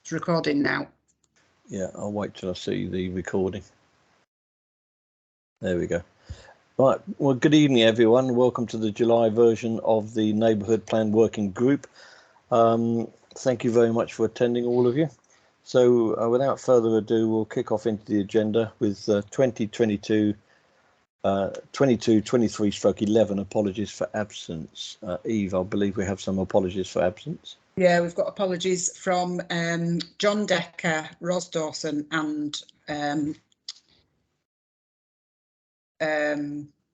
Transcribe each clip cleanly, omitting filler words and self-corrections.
It's recording now. Yeah, I'll wait till I see the recording. There we go. Right, well, good evening, everyone. Welcome to the July version of the Neighbourhood Plan Working Group. Thank you very much for attending, all of you. So without further ado, we'll kick off into the agenda with 22-23/11 apologies for absence. Eve, I believe we have some apologies for absence. Yeah, we've got apologies from John Decker, Ros Dawson and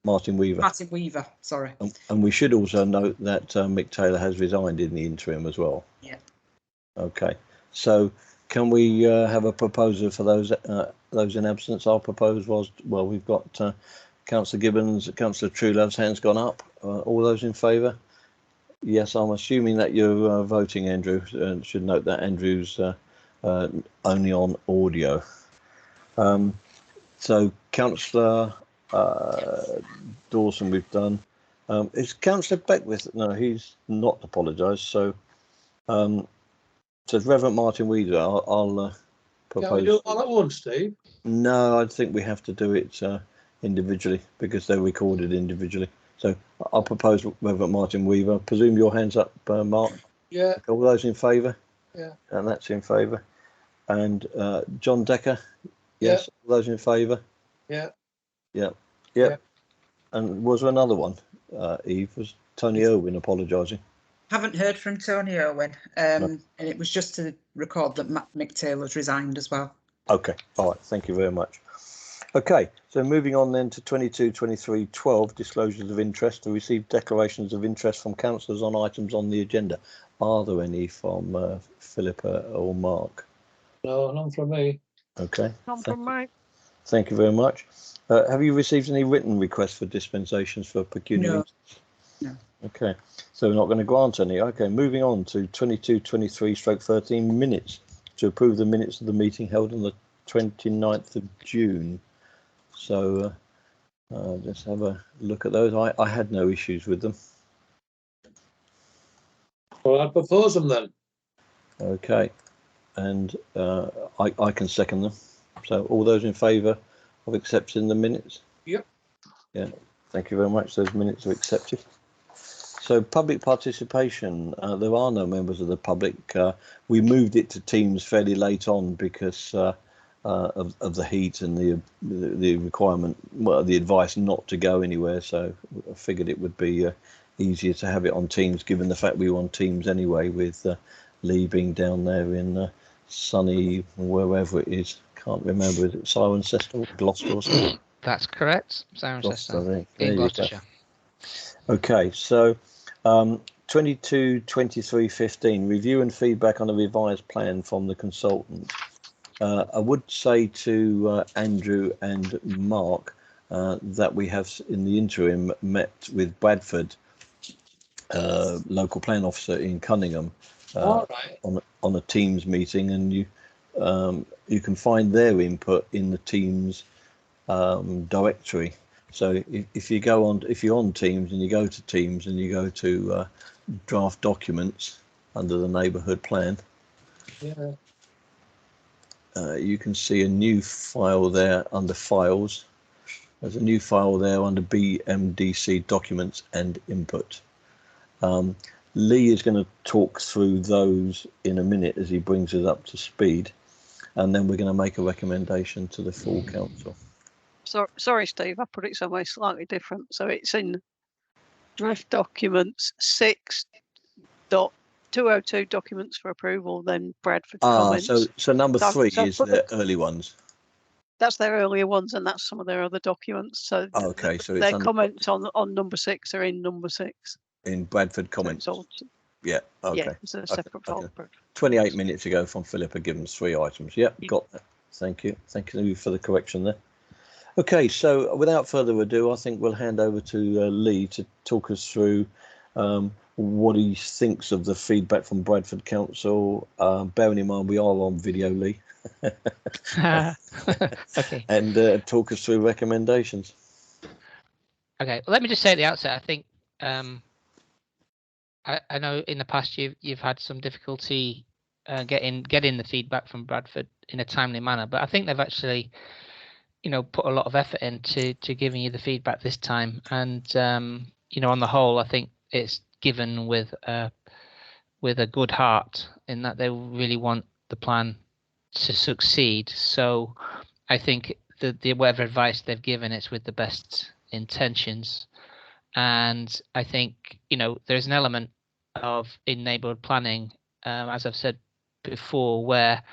Martin Weaver. Martin Weaver, sorry. And we should also note that Mick Taylor has resigned in the interim as well. Yeah. Okay, so can we have a proposal for those in absence? Our proposal was, well, we've got Councillor Gibbons, Councillor Truelove's hands gone up. All those in favour? Yes, I'm assuming that you're voting, Andrew. Should note that Andrew's only on audio. So Councillor Dawson, we've done. Is Councillor Beckwith? No, he's not apologised. So, so Reverend Martin Weaver, I'll propose. Can we do it all at once, Steve? No, I think we have to do it individually because they're recorded individually. So I'll propose Reverend Martin Weaver. Presume your hands up, Mark. Yeah. All those in favour? Yeah. And that's in favour. And John Decker? Yes. Yeah. All those in favour? Yeah. Yeah. Yeah. Yeah. And was there another one, Eve? Was Tony Irwin apologising? Haven't heard from Tony Irwin. No. And it was just to record that Mick Taylor's resigned as well. Okay. All right. Thank you very much. Okay, so moving on then to 22-23/12 disclosures of interest to receive declarations of interest from councillors on items on the agenda. Are there any from Philippa or Mark? No, none from me. Okay. None from Mike. Thank you very much. Have you received any written requests for dispensations for pecuniary? No. Okay, so we're not going to grant any. Okay, moving on to 22-23/13 minutes to approve the minutes of the meeting held on the 29th of June. So let's have a look at those. I had no issues with them. Well, I'd propose them then. Okay, and I can second them. So all those in favour of accepting the minutes? Yep. Yeah, thank you very much. Those minutes are accepted. So public participation, there are no members of the public. We moved it to Teams fairly late on because of the heat and the requirement, well, the advice not to go anywhere. So I figured it would be easier to have it on Teams, given the fact we were on Teams anyway, with Lee being down there in sunny wherever it is. Can't remember. Is it Cirencester, Gloucester or something? That's correct. Cirencester in Gloucestershire. Okay, so 22-23/15 review and feedback on a revised plan from the consultant. I would say to Andrew and Mark that we have in the interim met with Bradford, local plan officer in Cunningham, Right. on a Teams meeting, and you can find their input in the Teams directory. So if you're on Teams and you go to Teams and you go to draft documents under the neighbourhood plan. Yeah. You can see a new file there under files. There's a new file there under BMDC documents and input. Lee is going to talk through those in a minute as he brings us up to speed, and then we're going to make a recommendation to the full council. Sorry, Steve, I put it somewhere slightly different. So it's in draft documents 6.202 documents for approval, then Bradford comments. So number 3 is the early ones. That's their earlier ones, and that's some of their other documents. So okay, so their comments on number 6 are in number 6. In Bradford comments. So yeah. Okay. Yeah, it's a separate file. Okay. 28 minutes ago from Philippa Gibbons, 3 items. Yep, got that. Thank you. Thank you for the correction there. Okay, so without further ado, I think we'll hand over to Lee to talk us through what he thinks of the feedback from Bradford Council. Bearing in mind we are on video, Lee. Okay. And talk us through recommendations. Okay, well, let me just say at the outset, I think I know in the past you've had some difficulty getting the feedback from Bradford in a timely manner. But I think they've actually, put a lot of effort into giving you the feedback this time. And on the whole, I think it's given with a good heart, in that they really want the plan to succeed. So I think the whatever advice they've given, it's with the best intentions. And I think there's an element of in neighbourhood planning, as I've said before, where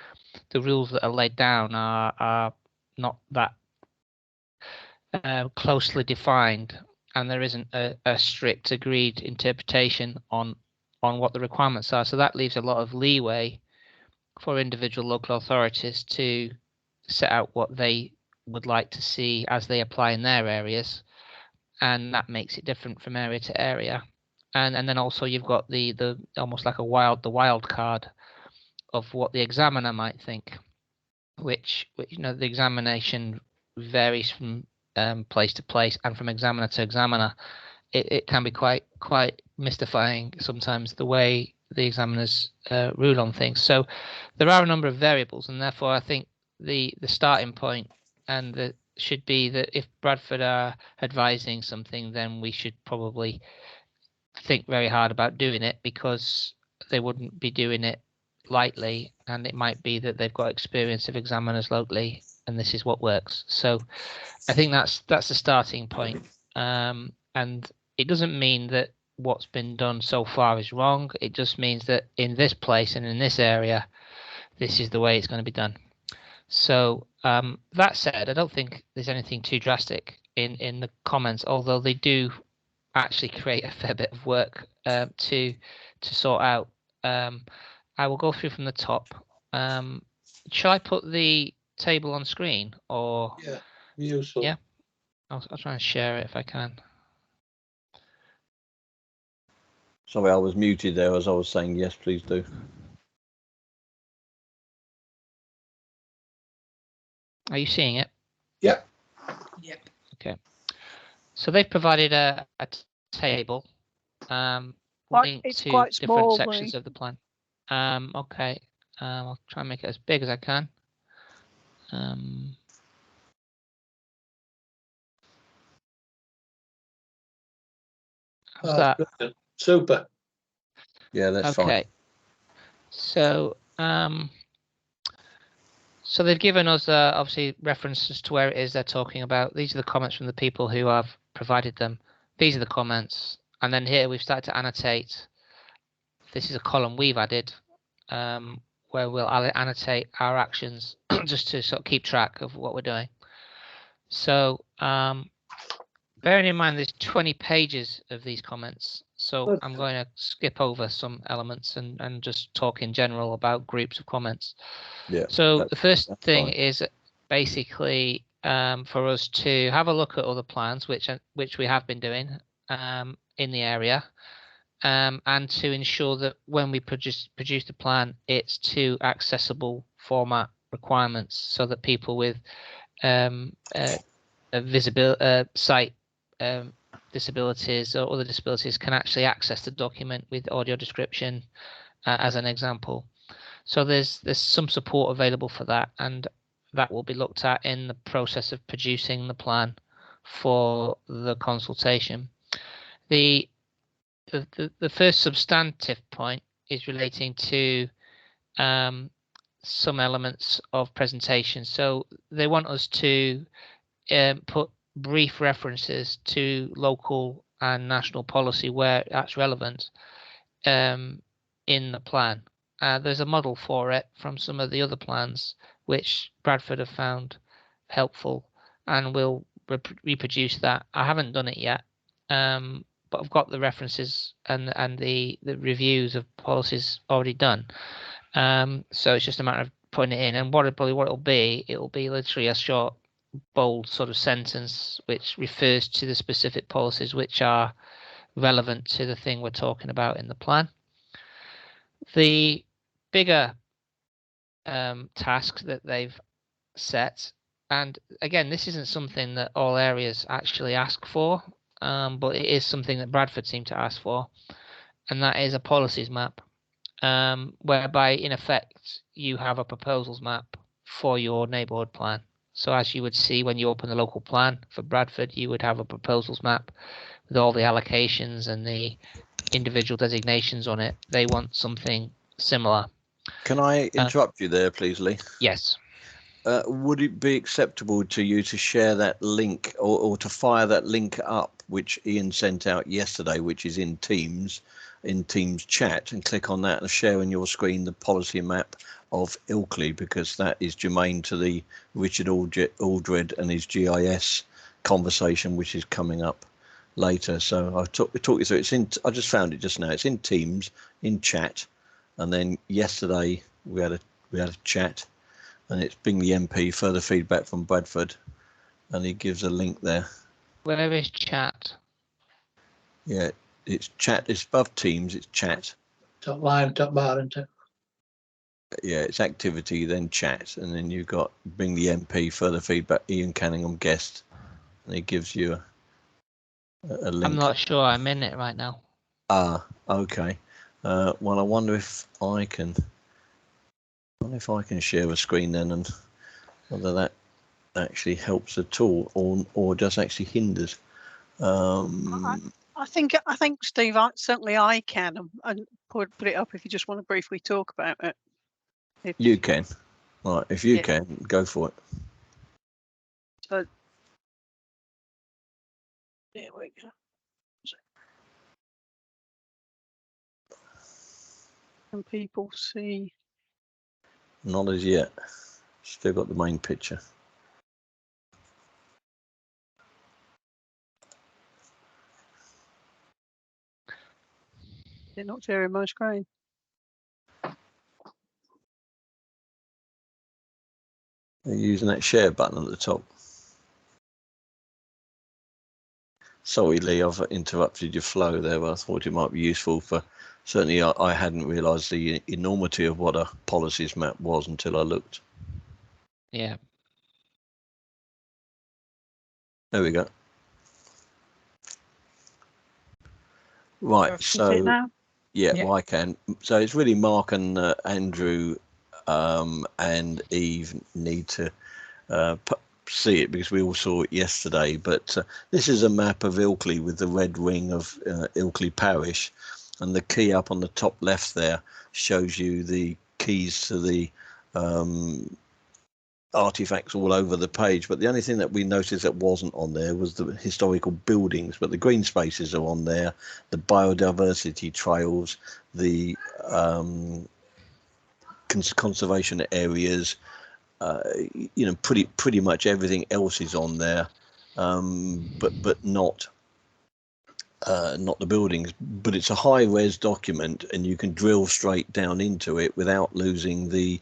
the rules that are laid down are not that closely defined, and there isn't a strict agreed interpretation on what the requirements are. So that leaves a lot of leeway for individual local authorities to set out what they would like to see as they apply in their areas, and that makes it different from area to area. And then also you've got the almost like the wild card of what the examiner might think, which the examination varies from place to place and from examiner to examiner. It can be quite mystifying sometimes, the way the examiners rule on things. So there are a number of variables, and therefore I think the starting point should be that if Bradford are advising something, then we should probably think very hard about doing it, because they wouldn't be doing it lightly, and it might be that they've got experience of examiners locally, and this is what works. So I think that's the starting point, and it doesn't mean that what's been done so far is wrong. It just means that in this place and in this area, this is the way it's going to be done. So that said, I don't think there's anything too drastic in the comments, although they do actually create a fair bit of work to sort out. I will go through from the top. Shall I put the table on screen, or? Yeah, useful. Yeah, I'll try and share it if I can. Sorry, I was muted there as I was saying yes, please do. Are you seeing it? Yeah. Yep. Okay. So they've provided a table linked It's to quite different small, sections Lee. of the plan. Okay. I'll try and make it as big as I can. How's that? Brilliant. Super. Yeah, that's fine. Okay. So so they've given us obviously references to where it is they're talking about. These are the comments from the people who have provided them. These are the comments, and then here we've started to annotate. This is a column we've added, where we'll annotate our actions just to sort of keep track of what we're doing. So bearing in mind there's 20 pages of these comments, so I'm going to skip over some elements and just talk in general about groups of comments. Yeah. So the first thing fine. is basically for us to have a look at other plans, which we have been doing in the area, and to ensure that when we produce the plan, it's to accessible format requirements, so that people with sight disabilities or other disabilities can actually access the document with audio description, as an example. So there's some support available for that, and that will be looked at in the process of producing the plan for the consultation. The first substantive point is relating to some elements of presentation. So they want us to put brief references to local and national policy where that's relevant in the plan. There's a model for it from some of the other plans which Bradford have found helpful, and we'll reproduce that. I haven't done it yet, but I've got the references and the reviews of policies already done. So it's just a matter of putting it in, and what it'll be literally a short, bold sort of sentence which refers to the specific policies which are relevant to the thing we're talking about in the plan. The bigger task that they've set, and again, this isn't something that all areas actually ask for, but it is something that Bradford seem to ask for, and that is a policies map. whereby in effect you have a proposals map for your neighbourhood plan. So as you would see when you open the local plan for Bradford, you would have a proposals map with all the allocations and the individual designations on it. They want something similar. Can I interrupt you there, please, Lee? Yes. Would it be acceptable to you to share that link or to fire that link up, which Ian sent out yesterday, which is in Teams chat, and click on that and share on your screen the policy map of Ilkley, because that is germane to the Richard Aldred and his GIS conversation, which is coming up later. So I'll talk you through. I just found it just now. It's in Teams in chat, and then yesterday we had a chat. And it's Bingley MP, further feedback from Bradford, and he gives a link there. Where is chat? Yeah, it's chat. It's above Teams. It's chat. Top line, top bar, isn't it? Yeah, it's activity, then chat, and then you've got Bingley MP, further feedback, Ian Canningham guest, and he gives you a link. I'm not sure I'm in it right now. Ah, okay. Well, I wonder if I can. Share a screen then, and whether that actually helps at all or just actually hinders. I think Steve, certainly I can, and put it up if you just want to briefly talk about it. You can. Right, if you can, go for it. So there we go. Can people see? Not as yet. Still got the main picture. They're not sharing my screen. They're using that share button at the top. Sorry, Lee, I've interrupted your flow there, but I thought it might be useful for. Certainly, I hadn't realised the enormity of what a policies map was until I looked. Yeah. There we go. Right, so yeah, well, I can. So it's really Mark and Andrew and Eve need to see it, because we all saw it yesterday. But this is a map of Ilkley with the red ring of Ilkley Parish, and the key up on the top left there shows you the keys to the artifacts all over the page. But the only thing that we noticed that wasn't on there was the historical buildings, but the green spaces are on there, the biodiversity trails, the conservation areas, pretty much everything else is on there, but not the buildings. But it's a high-res document, and you can drill straight down into it without losing the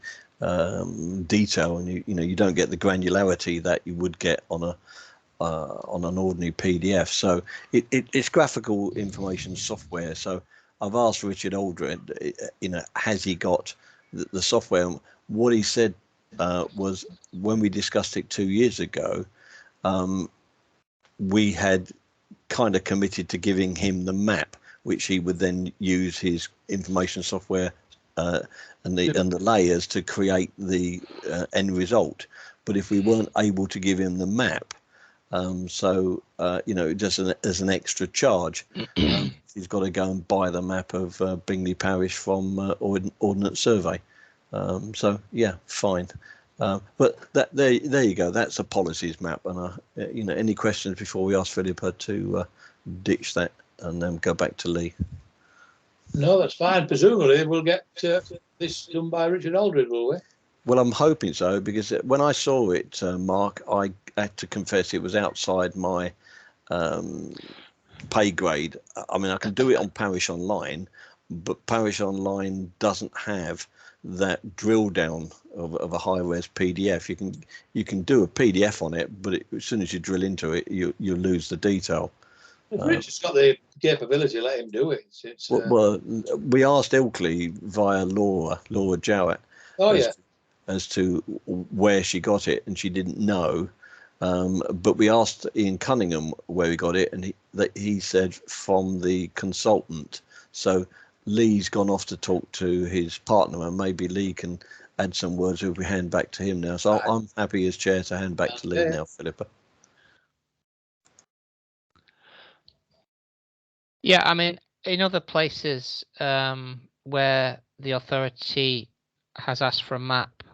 detail, and you don't get the granularity that you would get on an ordinary PDF. So it's graphical information software. So I've asked Richard Aldred, has he got the software? What he said was, when we discussed it 2 years ago, we had kind of committed to giving him the map, which he would then use his information software and the layers to create the end result. But if we weren't able to give him the map, just as an extra charge, he's got to go and buy the map of Bingley Parish from Ordnance Survey. So yeah, fine. But there you go. That's a policies map. And any questions before we ask Philippa to ditch that and then go back to Lee? No, that's fine. Presumably we'll get this done by Richard Aldred, will we? Well, I'm hoping so, because when I saw it, Mark, I had to confess it was outside my pay grade. I mean, I can do it on Parish Online, but Parish Online doesn't have that drill down of a high-res PDF. You can do a PDF on it, but as soon as you drill into it, you lose the detail. If Richard's got the capability, let him do it. Well, we asked Ilkley via Laura Jowett as to where she got it, and she didn't know. But we asked Ian Cunningham where he got it, and he said from the consultant. So Lee's gone off to talk to his partner, and maybe Lee can add some words if we hand back to him now. So I'm happy as chair to hand back to Lee now, Philippa. Yeah, I mean, in other places where the authority has asked for a map,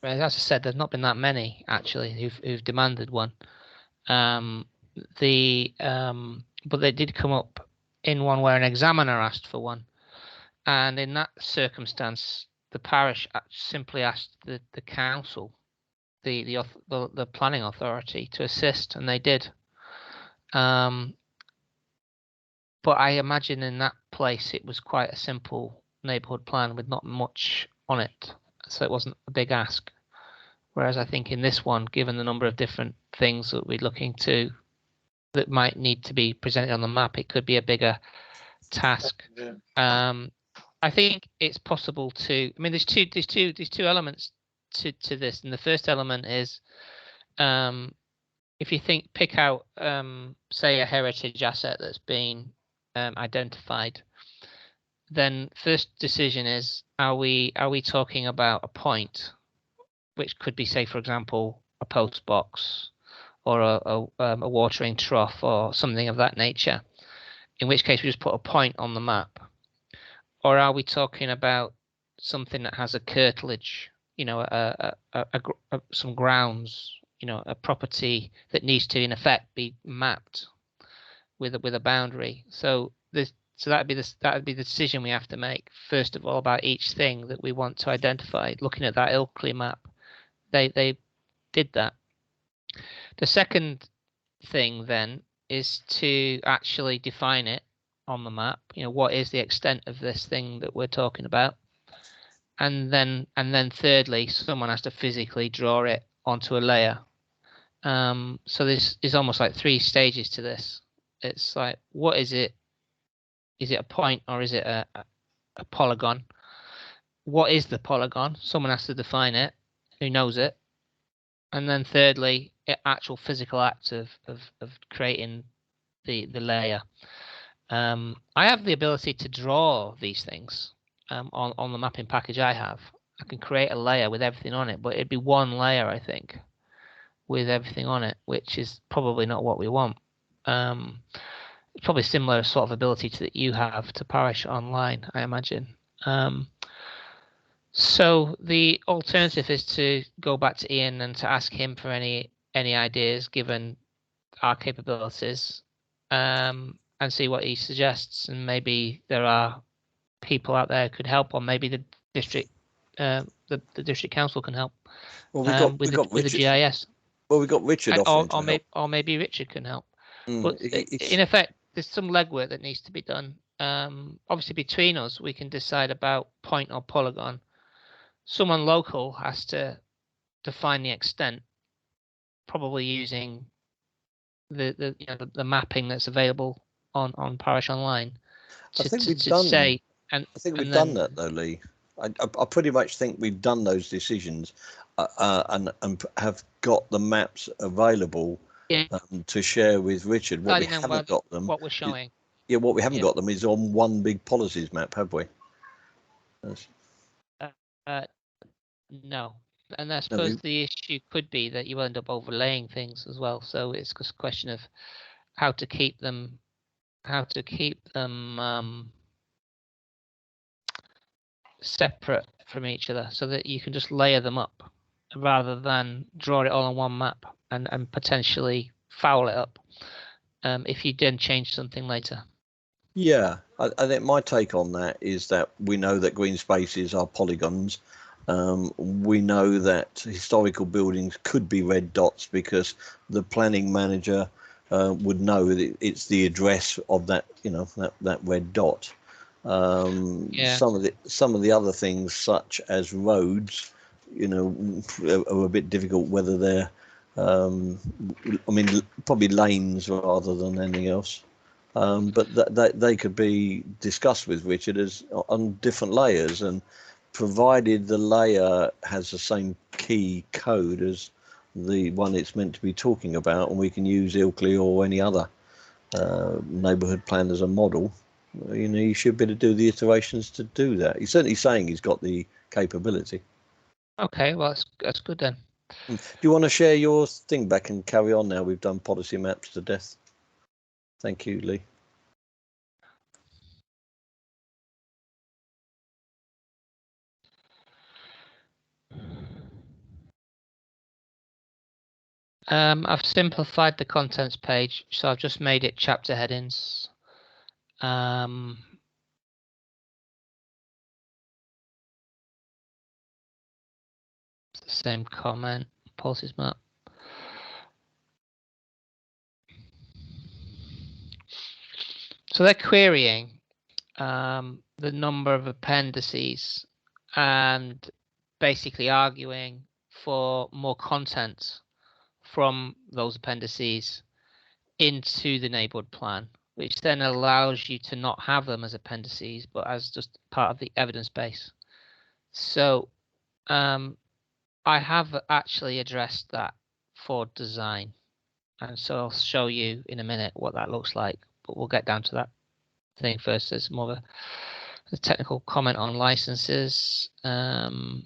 as I said, there's not been that many actually who've demanded one. But they did come up in one where an examiner asked for one, and in that circumstance, the parish simply asked the council, the planning authority, to assist, and they did. But I imagine in that place it was quite a simple neighbourhood plan with not much on it, so it wasn't a big ask. Whereas I think in this one, given the number of different things that we're looking to that might need to be presented on the map, it could be a bigger task. Yeah. I think it's possible to. I mean, there's two elements to this, and the first element is if you pick out say a heritage asset that's been identified, then first decision is are we talking about a point, which could be, say, for example, a post box or a watering trough or something of that nature, in which case we just put a point on the map, or are we talking about something that has a curtilage, you know, some grounds, you know, a property that needs to in effect be mapped with a boundary. So that'd be the decision we have to make first of all about each thing that we want to identify. Looking at that Ilkley map, they did that. The second thing then is to actually define it on the map. You know, what is the extent of this thing that we're talking about, and then thirdly, someone has to physically draw it onto a layer. So this is almost like 3 stages to this. It's like, what is it? Is it a point or is it a polygon? What is the polygon? Someone has to define it. Who knows it? And then thirdly, actual physical act of creating the layer. I have the ability to draw these things on the mapping package I have. I can create a layer with everything on it, but it'd be one layer, I think, with everything on it, which is probably not what we want. It's probably similar sort of ability that you have to Parish Online, I imagine. So the alternative is to go back to Ian and to ask him for any ideas given our capabilities, and see what he suggests. And maybe there are people out there who could help, or maybe the district district council can help. Well, with the GIS. Well, we've got Richard offering or maybe Richard can help. But it's... in effect, there's some legwork that needs to be done. Obviously, between us, we can decide about point or polygon. Someone local has to define the extent, probably using the mapping that's available on Parish Online. I think we've done that though, Lee. I pretty much think we've done those decisions and have got the maps available to share with Richard. What we haven't got them. What we're showing. What we haven't got them is on one big policies map, have we? No. And I suppose the issue could be that you end up overlaying things as well. So it's just a question of how to keep them separate from each other, so that you can just layer them up rather than draw it all on one map and potentially foul it up if you then change something later. Yeah, I think my take on that is that we know that green spaces are polygons. We know that historical buildings could be red dots because the planning manager would know that it's the address of that, that red dot. Some of the other things, such as roads, are a bit difficult, whether they're probably lanes rather than anything else. But they could be discussed with Richard as on different layers, and provided the layer has the same key code as the one it's meant to be talking about, and we can use Ilkley or any other neighbourhood plan as a model, you know, he should be able to do the iterations to do that. He's certainly saying he's got the capability. Okay, well, that's good then. Do you want to share your thing back and carry on now? We've done policy maps to death. Thank you, Lee. I've simplified the contents page, so I've just made it chapter headings. It's the same comment, policies map. So they're querying the number of appendices and basically arguing for more content from those appendices into the neighbourhood plan, which then allows you to not have them as appendices, but as just part of the evidence base. So I have actually addressed that for design. And so I'll show you in a minute what that looks like, but we'll get down to that thing first. There's more of a technical comment on licenses. Right,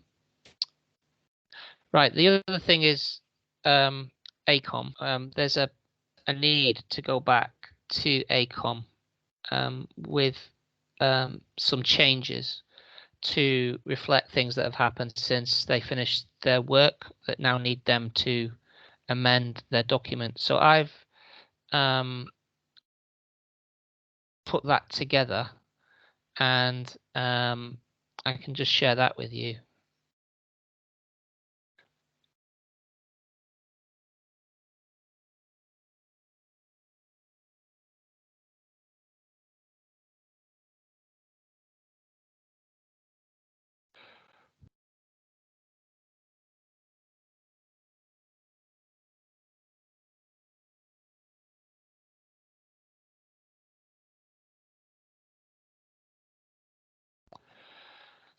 the other thing is ACOM. There's a need to go back to ACOM with some changes to reflect things that have happened since they finished their work that now need them to amend their document. So I've put that together, and I can just share that with you.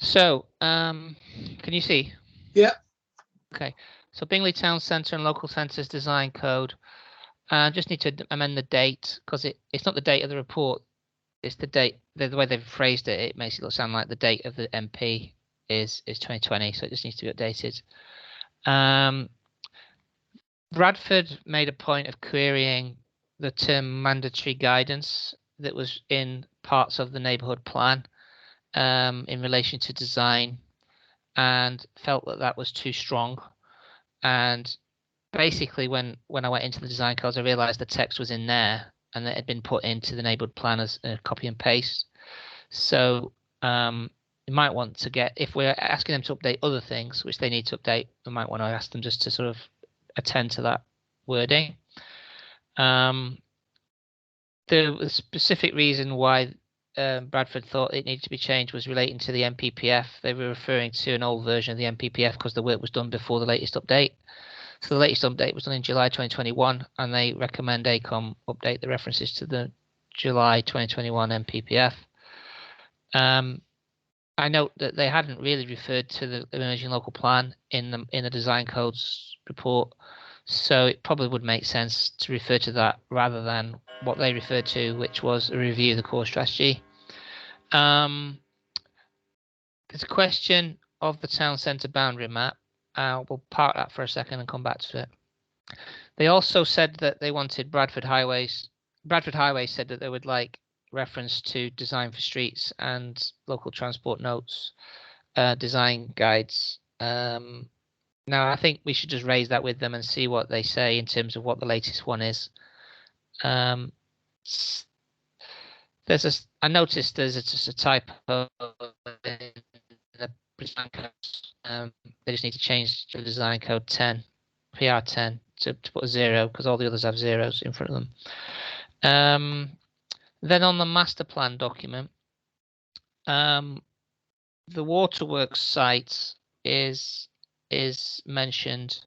So, can you see? Yeah. Okay. So Bingley Town Centre and Local Centres Design Code. Just need to amend the date because it's not the date of the report. It's the date. The way they've phrased it, it makes it sound like the date of the MP is 2020. So it just needs to be updated. Bradford made a point of querying the term mandatory guidance that was in parts of the neighbourhood plan in relation to design, and felt that that was too strong. And basically, when I went into the design codes, I realised the text was in there and it had been put into the neighbourhood plan as a copy and paste. So you might want to get, if we're asking them to update other things, which they need to update, we might want to ask them just to sort of attend to that wording. The specific reason why Bradford thought it needed to be changed was relating to the MPPF. They were referring to an old version of the MPPF because the work was done before the latest update. So the latest update was done in July 2021, and they recommend ACOM update the references to the July 2021 MPPF. I note that they hadn't really referred to the emerging local plan in the design codes report, so it probably would make sense to refer to that rather than what they referred to, which was a review of the core strategy. There's a question of the town centre boundary map. We'll park that for a second and come back to it. They also said that they wanted Bradford Highways. Bradford Highways said that they would like reference to design for streets and local transport notes, design guides. Now, I think we should just raise that with them and see what they say in terms of what the latest one is. I noticed there's just a typo in the design codes. They just need to change the design code 10, PR10, to put a 0 because all the others have zeros in front of them. Then on the master plan document, the waterworks site is mentioned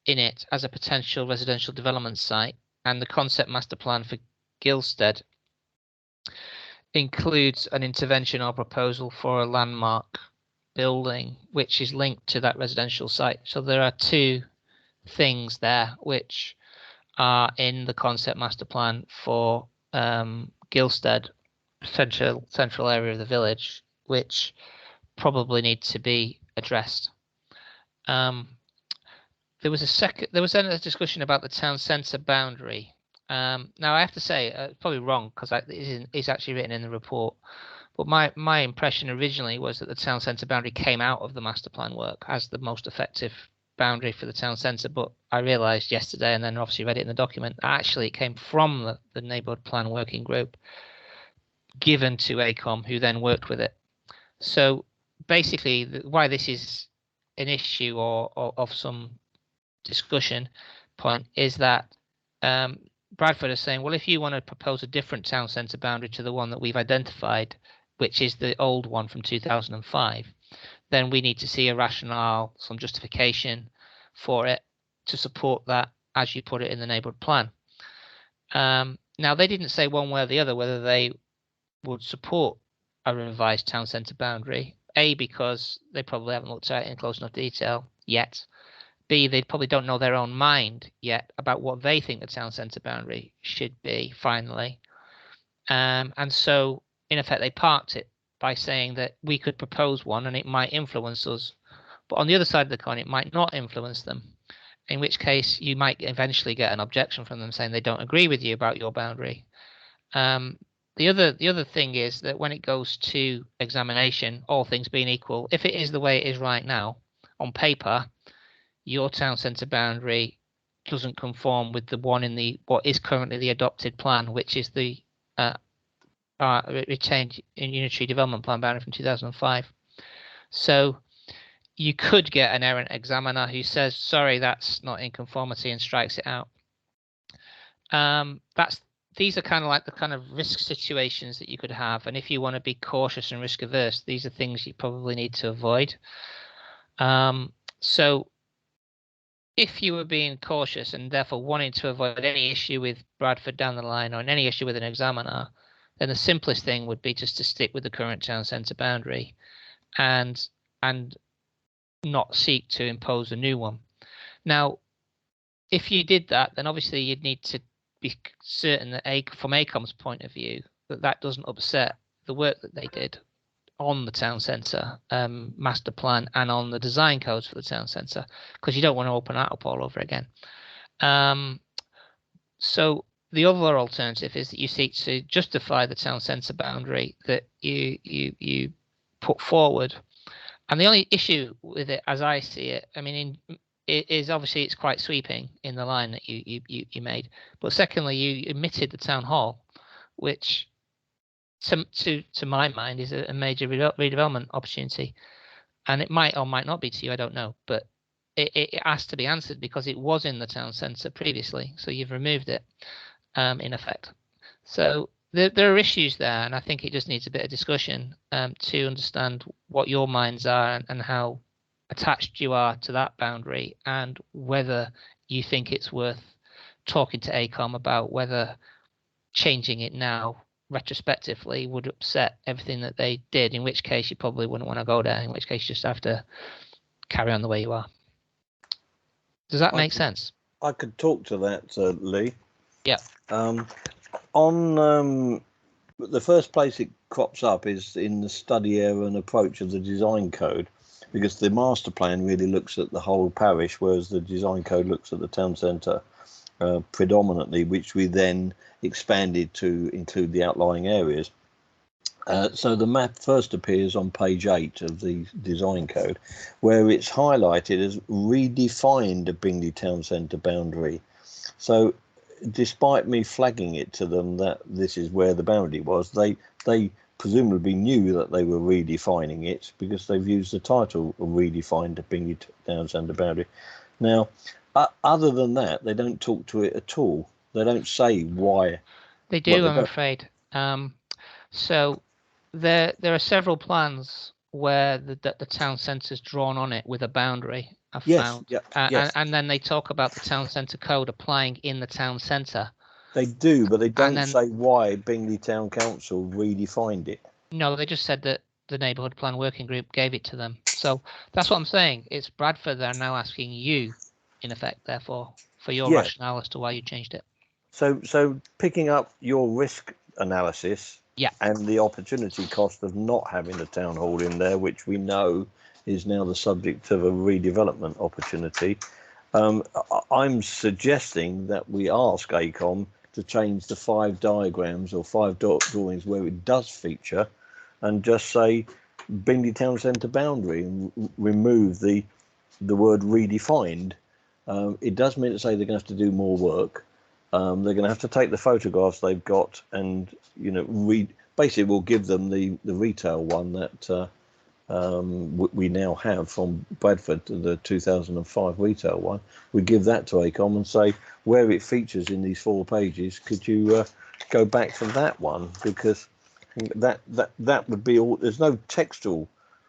in it as a potential residential development site, and the concept master plan for Gilstead includes an intervention or proposal for a landmark building which is linked to that residential site. So there are two things there which are in the concept master plan for Gilstead central area of the village, which probably need to be addressed. There was then a discussion about the town centre boundary. Now I have to say, probably wrong because it's actually written in the report. But my impression originally was that the town centre boundary came out of the master plan work as the most effective boundary for the town centre. But I realised yesterday, and then obviously read it in the document, actually it came from the neighbourhood plan working group, given to ACOM, who then worked with it. So basically, why this is an issue or of some discussion point is that Bradford is saying, well, if you want to propose a different town centre boundary to the one that we've identified, which is the old one from 2005, then we need to see a rationale, some justification for it to support that, as you put it in the neighbourhood plan. Now, they didn't say one way or the other whether they would support a revised town centre boundary, A, because they probably haven't looked at it in close enough detail yet, B, they probably don't know their own mind yet about what they think the town centre boundary should be finally. And so, in effect, they parked it by saying that we could propose one and it might influence us. But on the other side of the coin, it might not influence them, in which case you might eventually get an objection from them saying they don't agree with you about your boundary. The other thing is that when it goes to examination, all things being equal, if it is the way it is right now, on paper, your town centre boundary doesn't conform with the one in what is currently the adopted plan, which is the retained unitary development plan boundary from 2005. So you could get an errant examiner who says, sorry, that's not in conformity, and strikes it out. These are kind of like the kind of risk situations that you could have. And if you want to be cautious and risk averse, these are things you probably need to avoid. So if you were being cautious and therefore wanting to avoid any issue with Bradford down the line or any issue with an examiner, then the simplest thing would be just to stick with the current town centre boundary and not seek to impose a new one. Now, if you did that, then obviously you'd need to be certain that from ACOM's point of view, that doesn't upset the work that they did on the town centre master plan and on the design codes for the town centre, because you don't want to open that up all over again. So the other alternative is that you seek to justify the town centre boundary that you put forward. And the only issue with it, as I see it, I mean, it is obviously it's quite sweeping in the line that you made. But secondly, you omitted the town hall, which to my mind is a major redevelopment opportunity, and it might or might not be to you, I don't know, but it has to be answered because it was in the town centre previously, so you've removed it in effect. So there are issues there, and I think it just needs a bit of discussion to understand what your minds are and how attached you are to that boundary, and whether you think it's worth talking to ACOM about whether changing it now retrospectively would upset everything that they did, in which case you probably wouldn't want to go there, in which case you just have to carry on the way you are. Does that make sense? I could talk to that, Lee. Yeah. On the first place it crops up is in the study area and approach of the design code, because the master plan really looks at the whole parish, whereas the design code looks at the town centre predominantly, which we then expanded to include the outlying areas. So the map first appears on page 8 of the design code, where it's highlighted as redefined a Bingley town centre boundary. So despite me flagging it to them that this is where the boundary was, they presumably knew that they were redefining it because they've used the title of redefined a Bingley town centre boundary. Now, other than that, they don't talk to it at all. They don't say why. They do, I'm afraid. So there are several plans where the town centre's drawn on it with a boundary, I've found. Yes. And then they talk about the town centre code applying in the town centre. They do, but they don't say why Bingley Town Council redefined it. No, they just said that the Neighbourhood Plan Working Group gave it to them. So that's what I'm saying. It's Bradford that are now asking you, in effect, therefore, for your rationale as to why you changed it. So picking up your risk analysis, Yeah. And the opportunity cost of not having a town hall in there, which we know is now the subject of a redevelopment opportunity. I'm suggesting that we ask ACOM to change the 5 diagrams or 5 drawings where it does feature, and just say Bingley Town Centre boundary, and remove the word redefined. It does mean to say they're going to have to do more work. They're going to have to take the photographs they've got and, you know, basically we'll give them the retail one that we now have from Bradford, the 2005 retail one. We give that to ACOM and say, where it features in these 4 pages, could you go back to that one? Because that would be all. There's no textual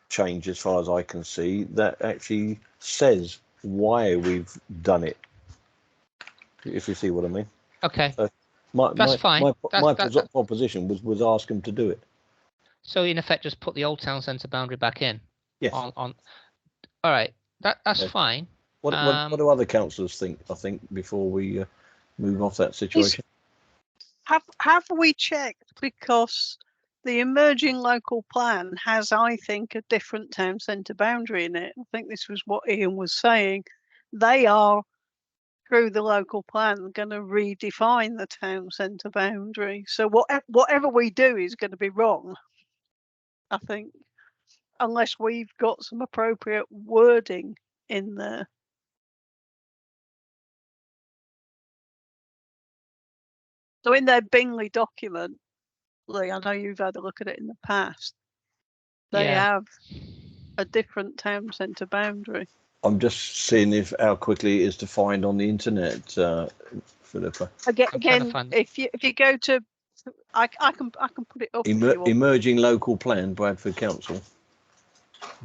change as far as I can see that actually says why we've done it, if you see what I mean. Okay. So that's fine. My proposition was ask them to do it. So in effect, just put the old town centre boundary back in. Yes. On. All right. That's fine. What do other councillors think? I think before we move off that situation. Have we checked, because the emerging local plan has, I think, a different town centre boundary in it. I think this was what Ian was saying. They are, through the local plan, going to redefine the town centre boundary. So whatever we do is going to be wrong, I think, unless we've got some appropriate wording in there. So in their Bingley document, Lee, I know you've had a look at it in the past, they have a different town centre boundary. I'm just seeing how quickly it is to find on the internet, Philippa. Again, if you go to, I can put it up. Emerging local plan, Bradford Council.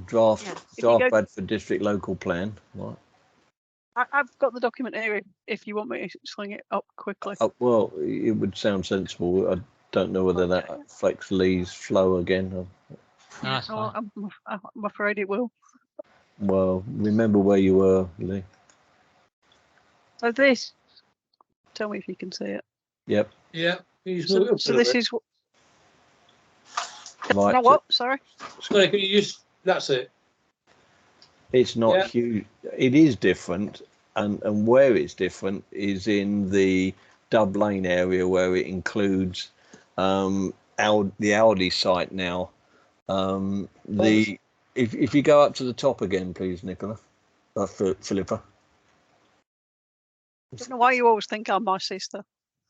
Draft Bradford District local plan. Right. I've got the document here if you want me to sling it up quickly. Well, it would sound sensible. I don't know whether that affects Lee's flow again. No, that's fine. I'm afraid it will. Well, remember where you were, Lee. So this, tell me if you can see it. Yep. Yeah. So this is what. Right. No, what? Sorry. Sorry, can you just? That's it. It's not huge. It is different, and where it's different is in the Dub Lane area, where it includes the Aldi site now. If you go up to the top again, please, Nicola, Philippa. I don't know why you always think I'm my sister.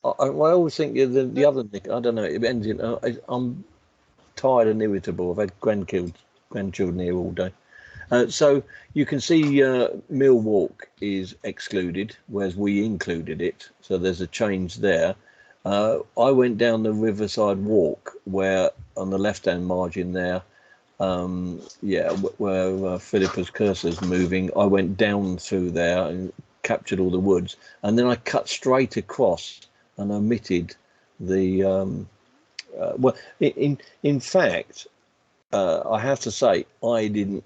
I always think you're the other Nick. I don't know. It ends in. I'm tired and irritable. I've had grandchildren here all day. So you can see Mill Walk is excluded, whereas we included it. So there's a change there. I went down the Riverside Walk, where on the left-hand margin there, where Philippa's cursor's moving. I went down through there and captured all the woods, and then I cut straight across and omitted the. In fact, I have to say I didn't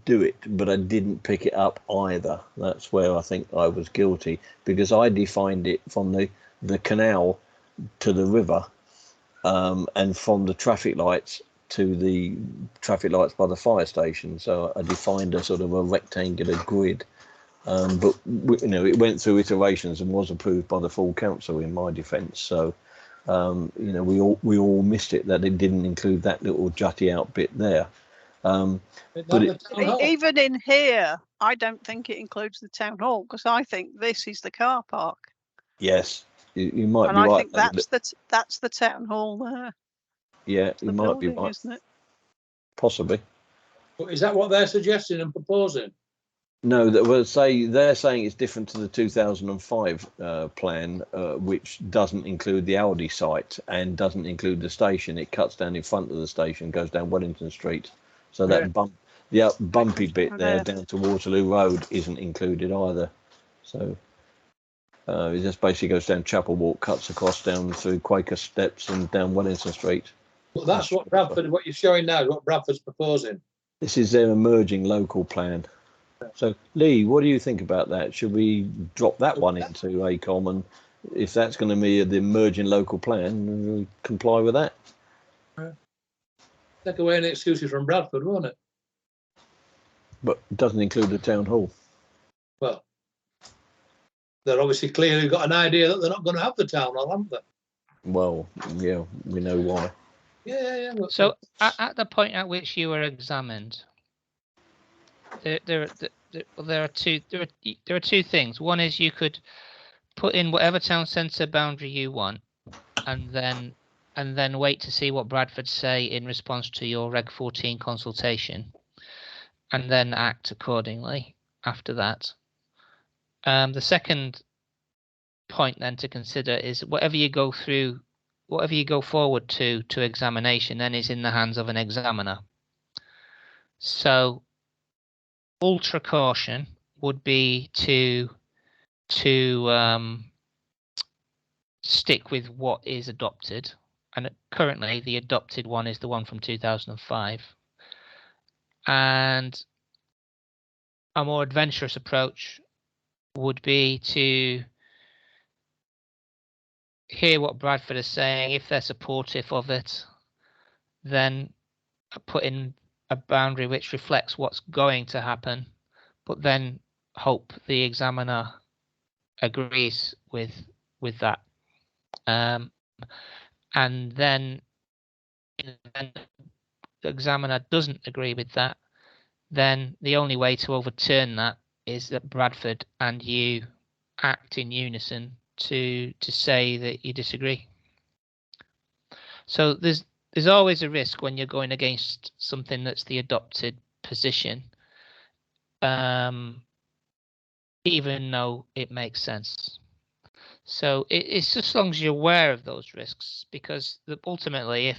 do it, but I didn't pick it up either. That's where I think I was guilty, because I defined it from the canal to the river, and from the traffic lights to the traffic lights by the fire station. So I defined a sort of a rectangular grid, but it went through iterations and was approved by the full council in my defence. So we all missed it, that it didn't include that little jutty out bit there. But even in here, I don't think it includes the town hall, because I think this is the car park. Yes, you might and be I right. think that's the town hall there. Yeah, you might be right. Isn't it? Possibly. But is that what they're suggesting and proposing? No, they're saying it's different to the 2005 plan, which doesn't include the Aldi site and doesn't include the station. It cuts down in front of the station, goes down Wellington Street. So that bumpy bit there down to Waterloo Road isn't included either. So it just basically goes down Chapel Walk, cuts across down through Quaker Steps and down Wellington Street. Well, that's what Bradford, what you're showing now is what Bradford's proposing. This is their emerging local plan. So, Lee, what do you think about that? Should we drop that one into ACOM, and if that's going to be the emerging local plan, we comply with that? Take away any excuses from Bradford, won't it? But it doesn't include the town hall. Well, they're obviously clearly got an idea that they're not going to have the town hall, haven't they? Well, yeah, we know why. Yeah. So at the point at which you were examined, there are two things. One is you could put in whatever town centre boundary you want, and then wait to see what Bradford say in response to your Reg 14 consultation, and then act accordingly after that. The second point then to consider is whatever you go forward to examination then is in the hands of an examiner. So ultra caution would be to stick with what is adopted, and currently the adopted one is the one from 2005. And a more adventurous approach would be to hear what Bradford is saying. If they're supportive of it, then put in a boundary which reflects what's going to happen, but then hope the examiner agrees with that. And then if the examiner doesn't agree with that, then the only way to overturn that is that Bradford and you act in unison to say that you disagree. So there's always a risk when you're going against something that's the adopted position, even though it makes sense. So it's just as long as you're aware of those risks, because ultimately, if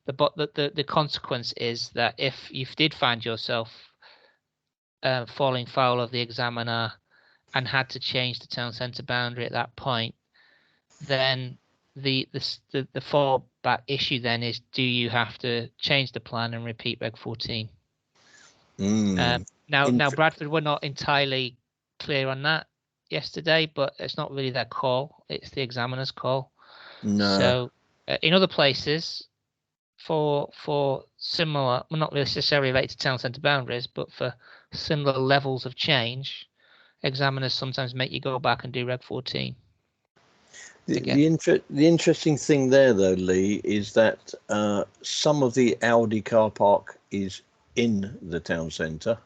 the consequence is that if you did find yourself falling foul of the examiner and had to change the town centre boundary at that point, then the fallback issue then is, do you have to change the plan and repeat Reg 14? Now Bradford were not entirely clear on that yesterday, but it's not really their call, it's the examiner's call. No. So in other places, for similar, well, not necessarily related to town centre boundaries, but for similar levels of change, examiners sometimes make you go back and do Reg 14. The interesting thing there, though, Lee, is that some of the Aldi car park is in the town centre,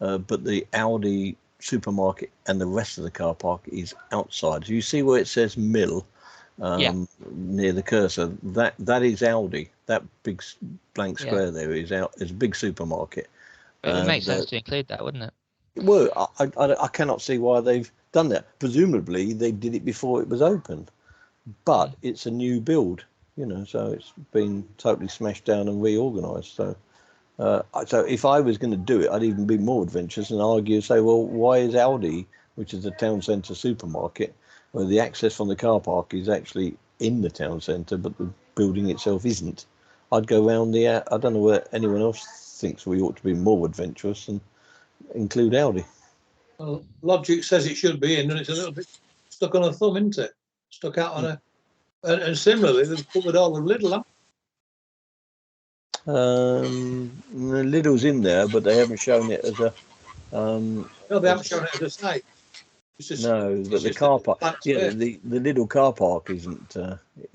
but the Aldi supermarket and the rest of the car park is outside. So you see where it says mill near the cursor? That is Aldi. That big blank square there is a big supermarket. It would make sense to include that, wouldn't it? Well, I cannot see why they've done that. Presumably they did it before it was open, but it's a new build, so it's been totally smashed down and reorganised. So if I was going to do it, I'd even be more adventurous and say, well, why is Aldi, which is a town centre supermarket, where the access from the car park is actually in the town centre, but the building itself isn't? I'd go round I don't know whether anyone else thinks we ought to be more adventurous and include Aldi. Well, logic says it should be in, and it's a little bit stuck on a thumb, isn't it? Stuck out on and similarly, they've covered all of Lidl. Lidl's in there, but they haven't shown it as a. No, they haven't shown it as a site. No, but the car park. Yeah, the Lidl car park isn't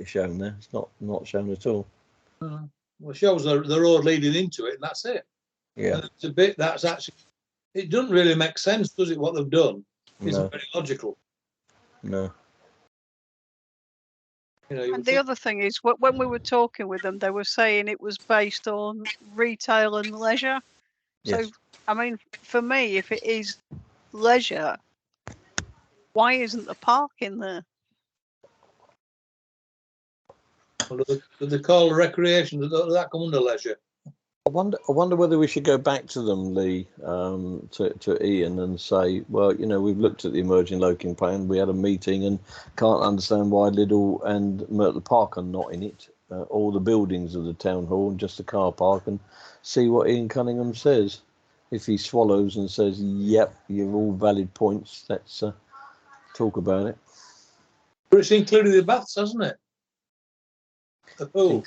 shown there. It's not shown at all. Well, it shows the road leading into it, and that's it. Yeah, and it's a bit that's actually. It doesn't really make sense, does it? What they've done isn't very logical. No. And the other thing is, when we were talking with them, they were saying it was based on retail and leisure. Yes. So, I mean, for me, if it is leisure, why isn't the park in there? Well, do they call recreation? Does that come under leisure? I wonder whether we should go back to them, Lee, to Ian, and say, well, we've looked at the emerging local plan. We had a meeting and can't understand why Lidl and Myrtle Park are not in it. All the buildings of the town hall and just the car park, and see what Ian Cunningham says. If he swallows and says, "Yep, you're all valid points," let's talk about it. But it's included the baths, hasn't it? The pool.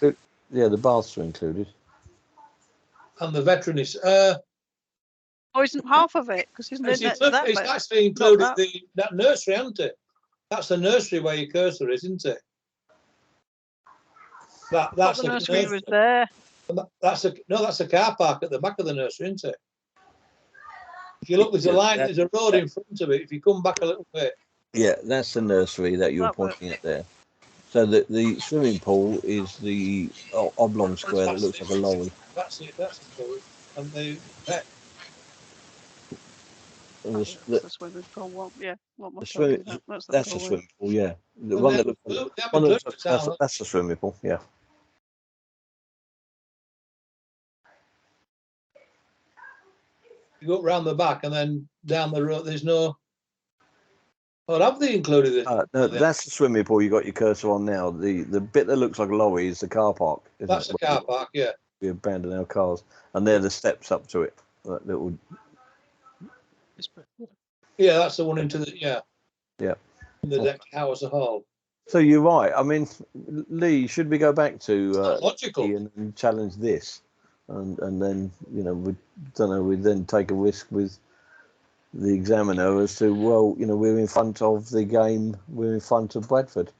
The baths are included. and the veterinary. Or isn't half of it? Because isn't It's, it that it's bit? actually included that. that nursery, isn't it? That's the nursery where your cursor is, isn't it? That's the nursery was there. That's a car park at the back of the nursery, isn't it? If you look, there's a line, there's a road in front of it. If you come back a little bit. Yeah, that's the nursery that you're pointing at there. So the swimming pool is the oblong square that looks like a lorry. That's it. That's included. And the pet. That's the swimming pool. What? Yeah. What am I talking about? That's the swimming pool. Yeah, the one that looks. That's the swimming pool. Yeah. You go round the back and then down the road. There's no. Well, have they included it? No, that's the swimming pool you got your cursor on now. The bit that looks like a lorry is the car park. That's the car park, yeah. We abandon our cars, and they're the steps up to it. That little. Yeah, that's the one into the Yeah. The decked house hall. So you're right. I mean, Lee, should we go back to logical and challenge this, and then we don't know. We then take a risk with the examiner as to we're in front of the game. We're in front of Bradford.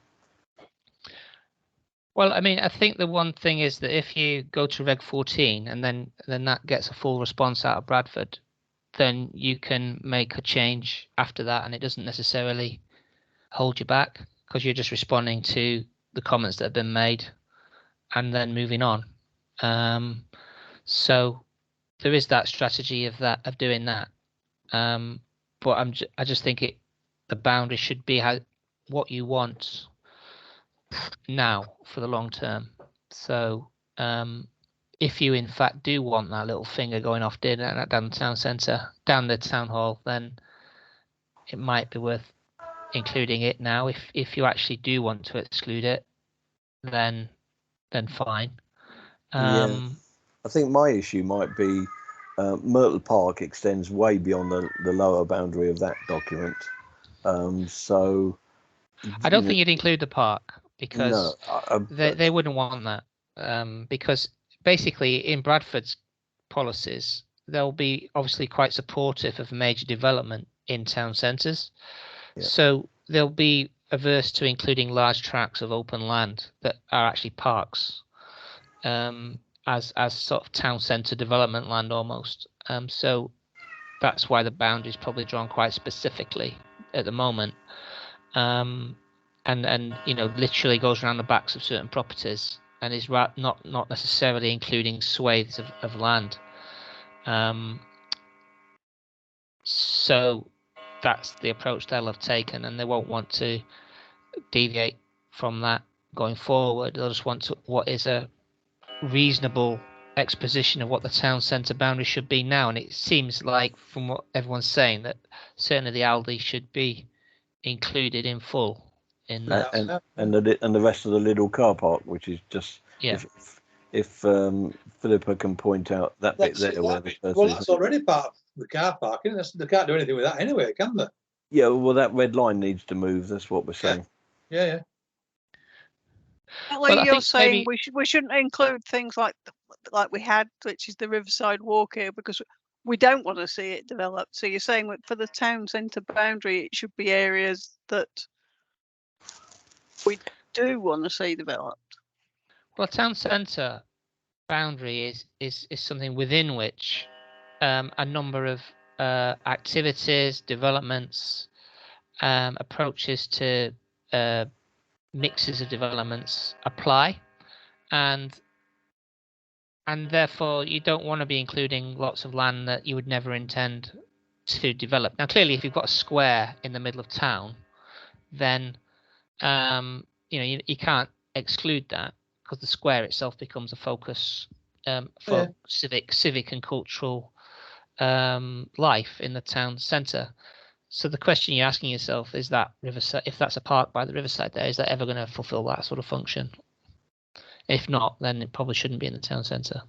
Well, I mean, I think the one thing is that if you go to Reg 14 and then that gets a full response out of Bradford, then you can make a change after that, and it doesn't necessarily hold you back because you're just responding to the comments that have been made and then moving on. So there is that strategy of doing that. But I just think the boundary should be what you want now for the long term. So if you in fact do want that little finger going off down the town centre, down the town hall, then it might be worth including it now. If you actually do want to exclude it, then fine. Yeah, I think my issue might be Myrtle Park extends way beyond the lower boundary of that document. So I don't think you'd include the park because no, they wouldn't want that. Because basically in Bradford's policies, they'll be obviously quite supportive of major development in town centres. Yeah. So they'll be averse to including large tracts of open land that are actually parks as sort of town centre development land almost. So that's why the boundary is probably drawn quite specifically at the moment. And literally goes around the backs of certain properties and is not necessarily including swathes of land. So that's the approach they'll have taken, and they won't want to deviate from that going forward. They'll just want what is a reasonable exposition of what the town centre boundary should be now. And it seems like, from what everyone's saying, that certainly the Aldi should be included in full in that. And the rest of the little car park, which is just if Philippa can point out that bit there. Well, that's already part of the car park. They can't do anything with that anyway, can they? Yeah, well, that red line needs to move. That's what we're saying. Yeah. Well, you're saying we shouldn't include things like we had, which is the Riverside Walk here, because we don't want to see it developed. So you're saying that for the town centre boundary, it should be areas that we do want to see developed. Well, town centre boundary is something within which a number of activities, developments, approaches to mixes of developments apply, and therefore you don't want to be including lots of land that you would never intend to develop. Now, clearly, if you've got a square in the middle of town, then you can't exclude that, because the square itself becomes a focus for civic and cultural life in the town centre. So the question you're asking yourself is that Riverside, if that's a park by the Riverside there, is that ever going to fulfil that sort of function? If not, then it probably shouldn't be in the town centre.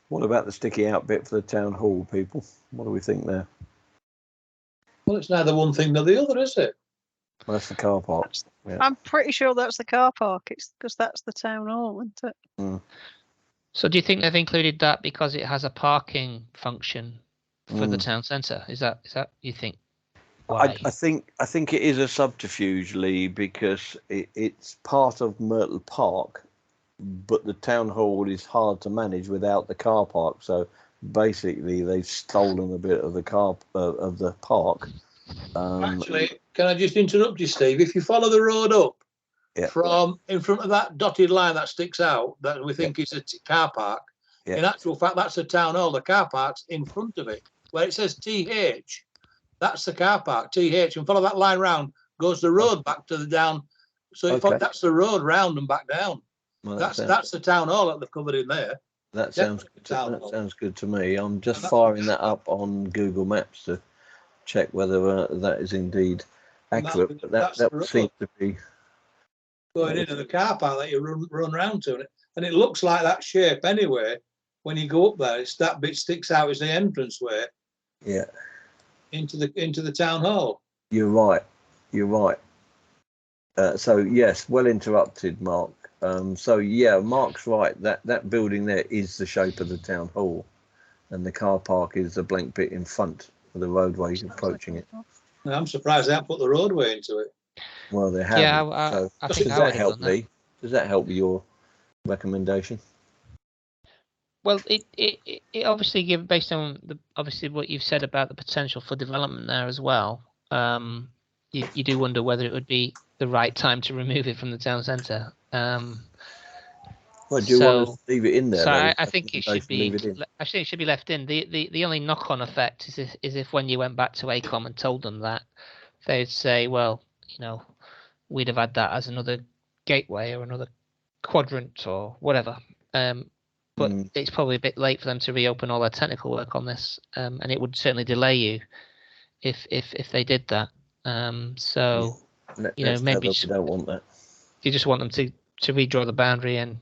What about the sticky out bit for the town hall, people? What do we think there? Well, it's neither one thing nor the other, is it? Well, that's the car park. Yeah. I'm pretty sure that's the car park. It's because that's the town hall, isn't it? Mm. So do you think they've included that because it has a parking function for the Mm. town centre? Is that you think? Why? I think it is a subterfuge, Lee, because it's part of Myrtle Park, but the town hall is hard to manage without the car park. So basically, they've stolen a bit of the of the park. Actually, can I just interrupt you, Steve? If you follow the road up from in front of that dotted line that sticks out, that we think is a car park, in actual fact, that's a town hall. The car park's in front of it, where it says TH. That's the car park, TH. And follow that line round, goes the road back to the down. So that's the road round and back down. Well, that's the town hall that they've covered in there. That sounds good to me. I'm just firing that up on Google Maps to check whether that is indeed accurate. But that seems to be going into the car park that you run round to it, and it looks like that shape anyway. When you go up there, it's that bit sticks out as the entranceway. Yeah. Into the town hall. You're right. So yes, well interrupted, Mark. So yeah, Mark's right. That building there is the shape of the town hall, and the car park is the blank bit in front of the roadway approaching it. I'm surprised they haven't put the roadway into it. Well, they have. Yeah, so I think does that help, Lee? Does that help your recommendation? Well, it obviously based on obviously what you've said about the potential for development there as well. You do wonder whether it would be the right time to remove it from the town centre. Well, do you want to leave it in there? So though? I think it should be. I think it should be left in. The only knock-on effect is if when you went back to ACOM and told them that, they'd say, well, we'd have had that as another gateway or another quadrant or whatever. But it's probably a bit late for them to reopen all their technical work on this, and it would certainly delay you if they did that. So maybe we don't want that. You just want them to redraw the boundary and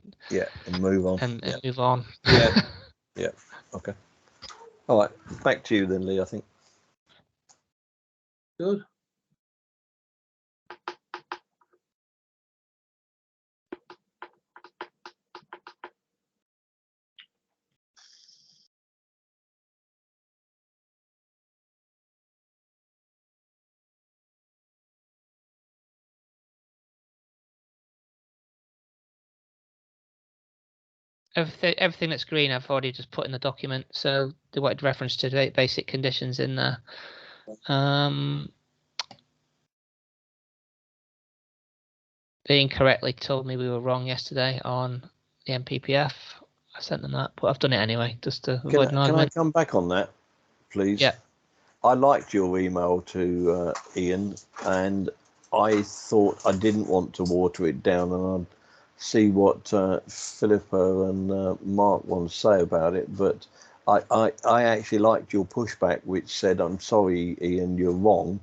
move on and move on. Yeah. Okay. All right. Back to you then, Lee. I think. Good. Everything that's green I've already just put in the document, so they wanted reference to the basic conditions in there. They incorrectly told me we were wrong yesterday on the MPPF. I sent them that, but I've done it anyway, just to avoid an argument. Can I come back on that, please? Yeah. I liked your email to Ian, and I thought I didn't want to water it down, and I'd see what Philippa and Mark want to say about it. But I actually liked your pushback, which said, I'm sorry, Ian, you're wrong.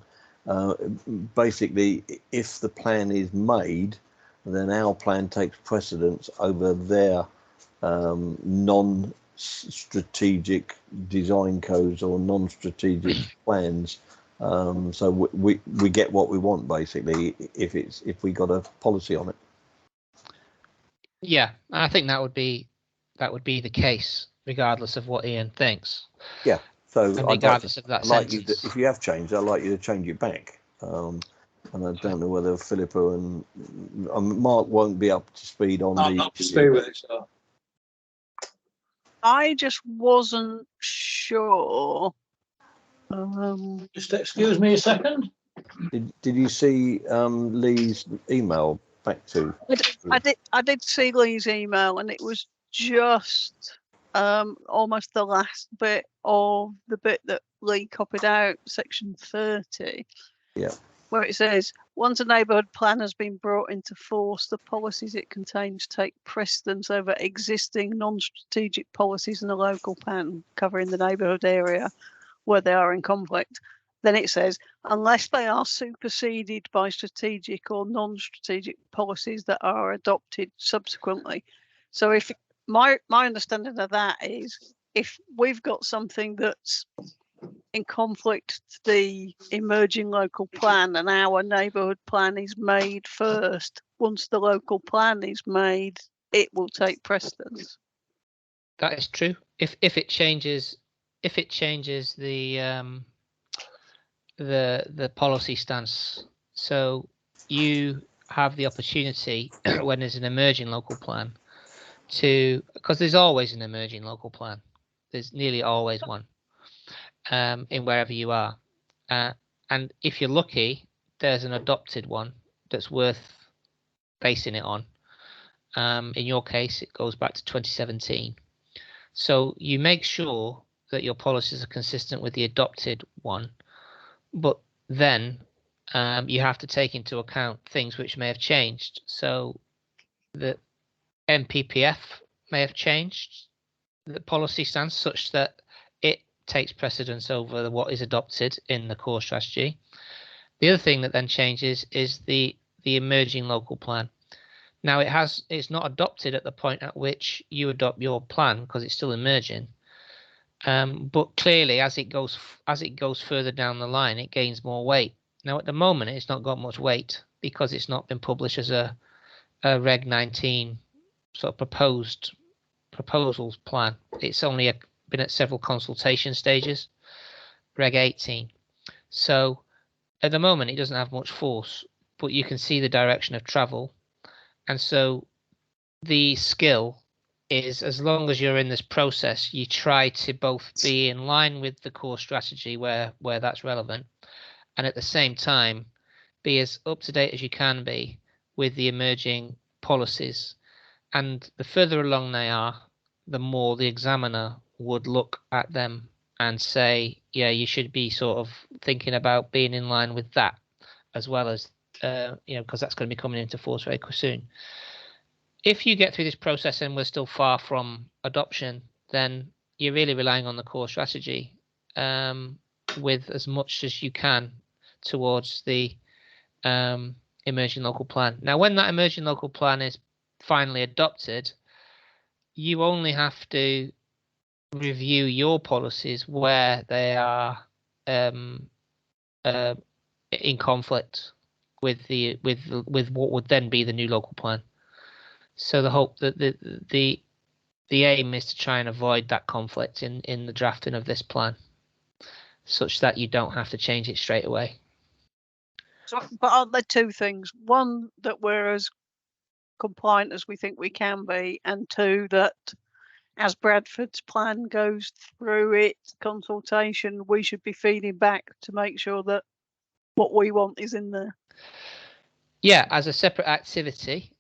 Basically, if the plan is made, then our plan takes precedence over their non-strategic design codes or non-strategic plans. So we get what we want, basically, if we got a policy on it. Yeah, I think that would be the case, regardless of what Ian thinks. Yeah. So regardless of that sentence. If you have changed, I'd like you to change it back. And I don't know whether Philippa and Mark won't be up to speed on I'm up to speed with it, so. I just wasn't sure. Just excuse me a second. Did you see Lee's email back to? I did see Lee's email, and it was just almost the last bit of the bit that Lee copied out, section 30. Yeah. Where it says, once a neighbourhood plan has been brought into force, the policies it contains take precedence over existing non-strategic policies in a local plan covering the neighbourhood area where they are in conflict. Then it says, unless they are superseded by strategic or non-strategic policies that are adopted subsequently. So if my understanding of that is, if we've got something that's in conflict the emerging local plan, and our neighbourhood plan is made first. Once the local plan is made, it will take precedence. That is true. If it changes the policy stance, so you have the opportunity when there's an emerging local plan because there's always an emerging local plan. There's nearly always one in wherever you are. And if you're lucky, there's an adopted one that's worth basing it on. In your case, it goes back to 2017. So you make sure that your policies are consistent with the adopted one, but then you have to take into account things which may have changed. So the NPPF may have changed the policy stance such that it takes precedence over what is adopted in the core strategy. The other thing that then changes is the emerging local plan. Now it's not adopted at the point at which you adopt your plan because it's still emerging. But clearly, as it goes further down the line, it gains more weight. Now, at the moment, it's not got much weight because it's not been published as a Reg 19 sort of proposals plan. It's only been at several consultation stages, Reg 18. So at the moment, it doesn't have much force, but you can see the direction of travel. And so the skill is, as long as you're in this process, you try to both be in line with the core strategy where that's relevant, and at the same time be as up to date as you can be with the emerging policies. And the further along they are, the more the examiner would look at them and say, yeah, you should be sort of thinking about being in line with that, as well as because that's going to be coming into force very soon. If you get through this process and we're still far from adoption, then you're really relying on the core strategy with as much as you can towards the emerging local plan. Now, when that emerging local plan is finally adopted, you only have to review your policies where they are in conflict with what would then be the new local plan. So the hope that the aim is to try and avoid that conflict in the drafting of this plan, such that you don't have to change it straight away. So, but aren't there two things? One, that we're as compliant as we think we can be, and two, that as Bradford's plan goes through its consultation, we should be feeding back to make sure that what we want is in there. Yeah, as a separate activity.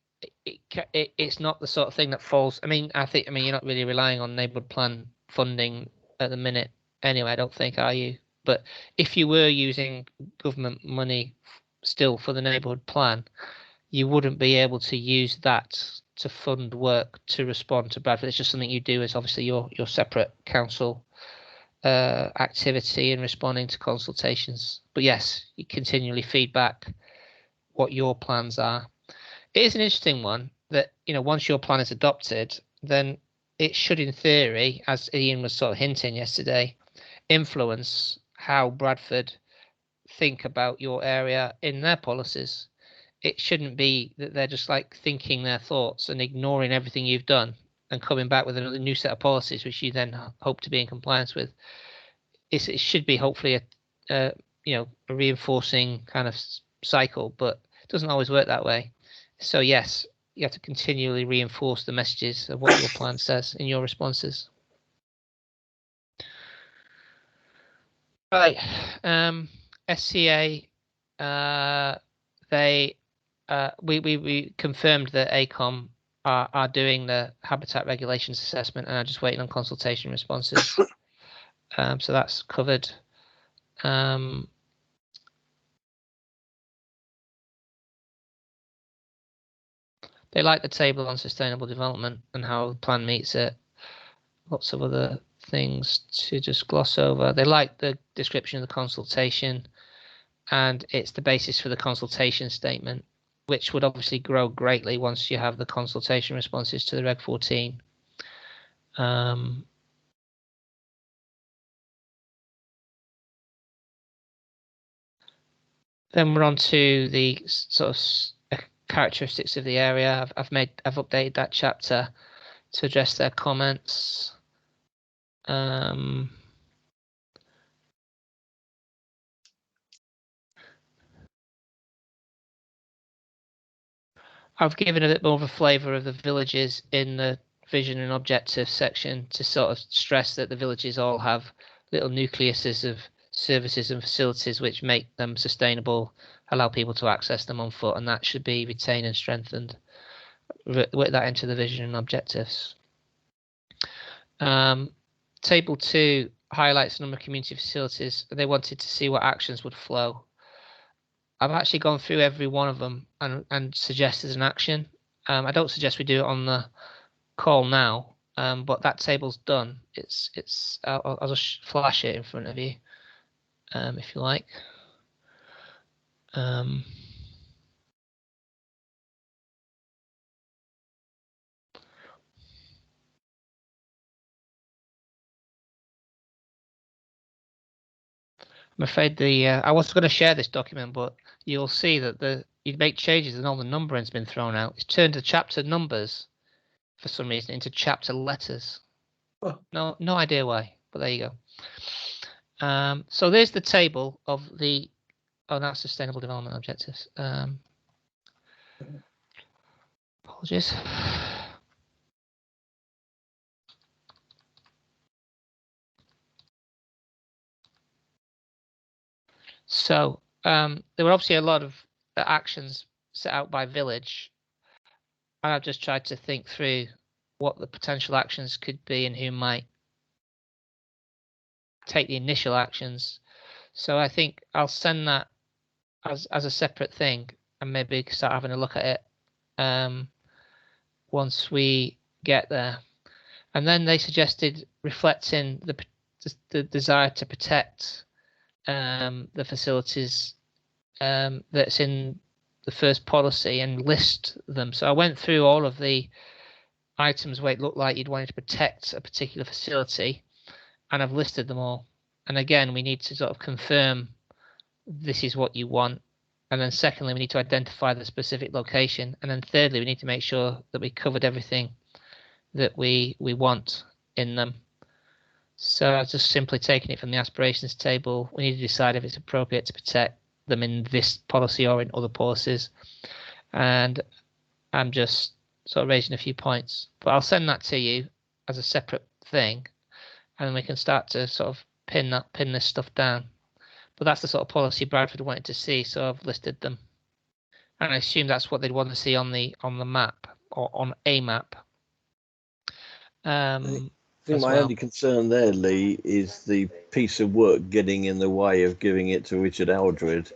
It's not the sort of thing that falls. I mean, you're not really relying on neighbourhood plan funding at the minute anyway, I don't think, are you? But if you were using government money still for the neighbourhood plan, you wouldn't be able to use that to fund work to respond to Bradford. It's just something you do as obviously your separate council activity in responding to consultations. But yes, you continually feed back what your plans are. It is an interesting one that, once your plan is adopted, then it should, in theory, as Ian was sort of hinting yesterday, influence how Bradford think about your area in their policies. It shouldn't be that they're just like thinking their thoughts and ignoring everything you've done and coming back with another new set of policies, which you then hope to be in compliance with. It should be hopefully a reinforcing kind of cycle, but it doesn't always work that way. So yes, you have to continually reinforce the messages of what your plan says in your responses. Right, SCA, we confirmed that ACOM are doing the habitat regulations assessment and are just waiting on consultation responses. So that's covered. They like the table on sustainable development and how the plan meets it. Lots of other things to just gloss over. They like the description of the consultation, and it's the basis for the consultation statement, which would obviously grow greatly once you have the consultation responses to the Reg 14. Then we're on to the sort of characteristics of the area. I've updated that chapter to address their comments. I've given a bit more of a flavour of the villages in the vision and objectives section to sort of stress that the villages all have little nucleuses of services and facilities which make them sustainable, allow people to access them on foot, and that should be retained and strengthened. Work that into the vision and objectives. Table 2 highlights a number of community facilities. They wanted to see what actions would flow. I've actually gone through every one of them and suggested an action. I don't suggest we do it on the call now, but that table's done. I'll just flash it in front of you, if you like. I'm afraid I was going to share this document, but you'll see that you make changes and all the numbering's been thrown out. It's turned the chapter numbers for some reason into chapter letters. Oh. No idea why, but there you go. So there's the table of the that's sustainable development objectives. Apologies. So there were obviously a lot of actions set out by village, and I've just tried to think through what the potential actions could be and who might take the initial actions. So I think I'll send that as a separate thing and maybe start having a look at it once we get there. And then they suggested reflecting the desire to protect the facilities that's in the first policy and list them. So I went through all of the items where it looked like you'd wanted to protect a particular facility, and I've listed them all. And again, we need to sort of confirm this is what you want. And then secondly, we need to identify the specific location. And then thirdly, we need to make sure that we covered everything that we want in them. So I've just simply taken it from the aspirations table. We need to decide if it's appropriate to protect them in this policy or in other policies. And I'm just sort of raising a few points. But I'll send that to you as a separate thing, and then we can start to sort of pin this stuff down. But that's the sort of policy Bradford wanted to see, so I've listed them. And I assume that's what they'd want to see on the map or on a map. I think my only concern there, Lee, is the piece of work getting in the way of giving it to Richard Aldred,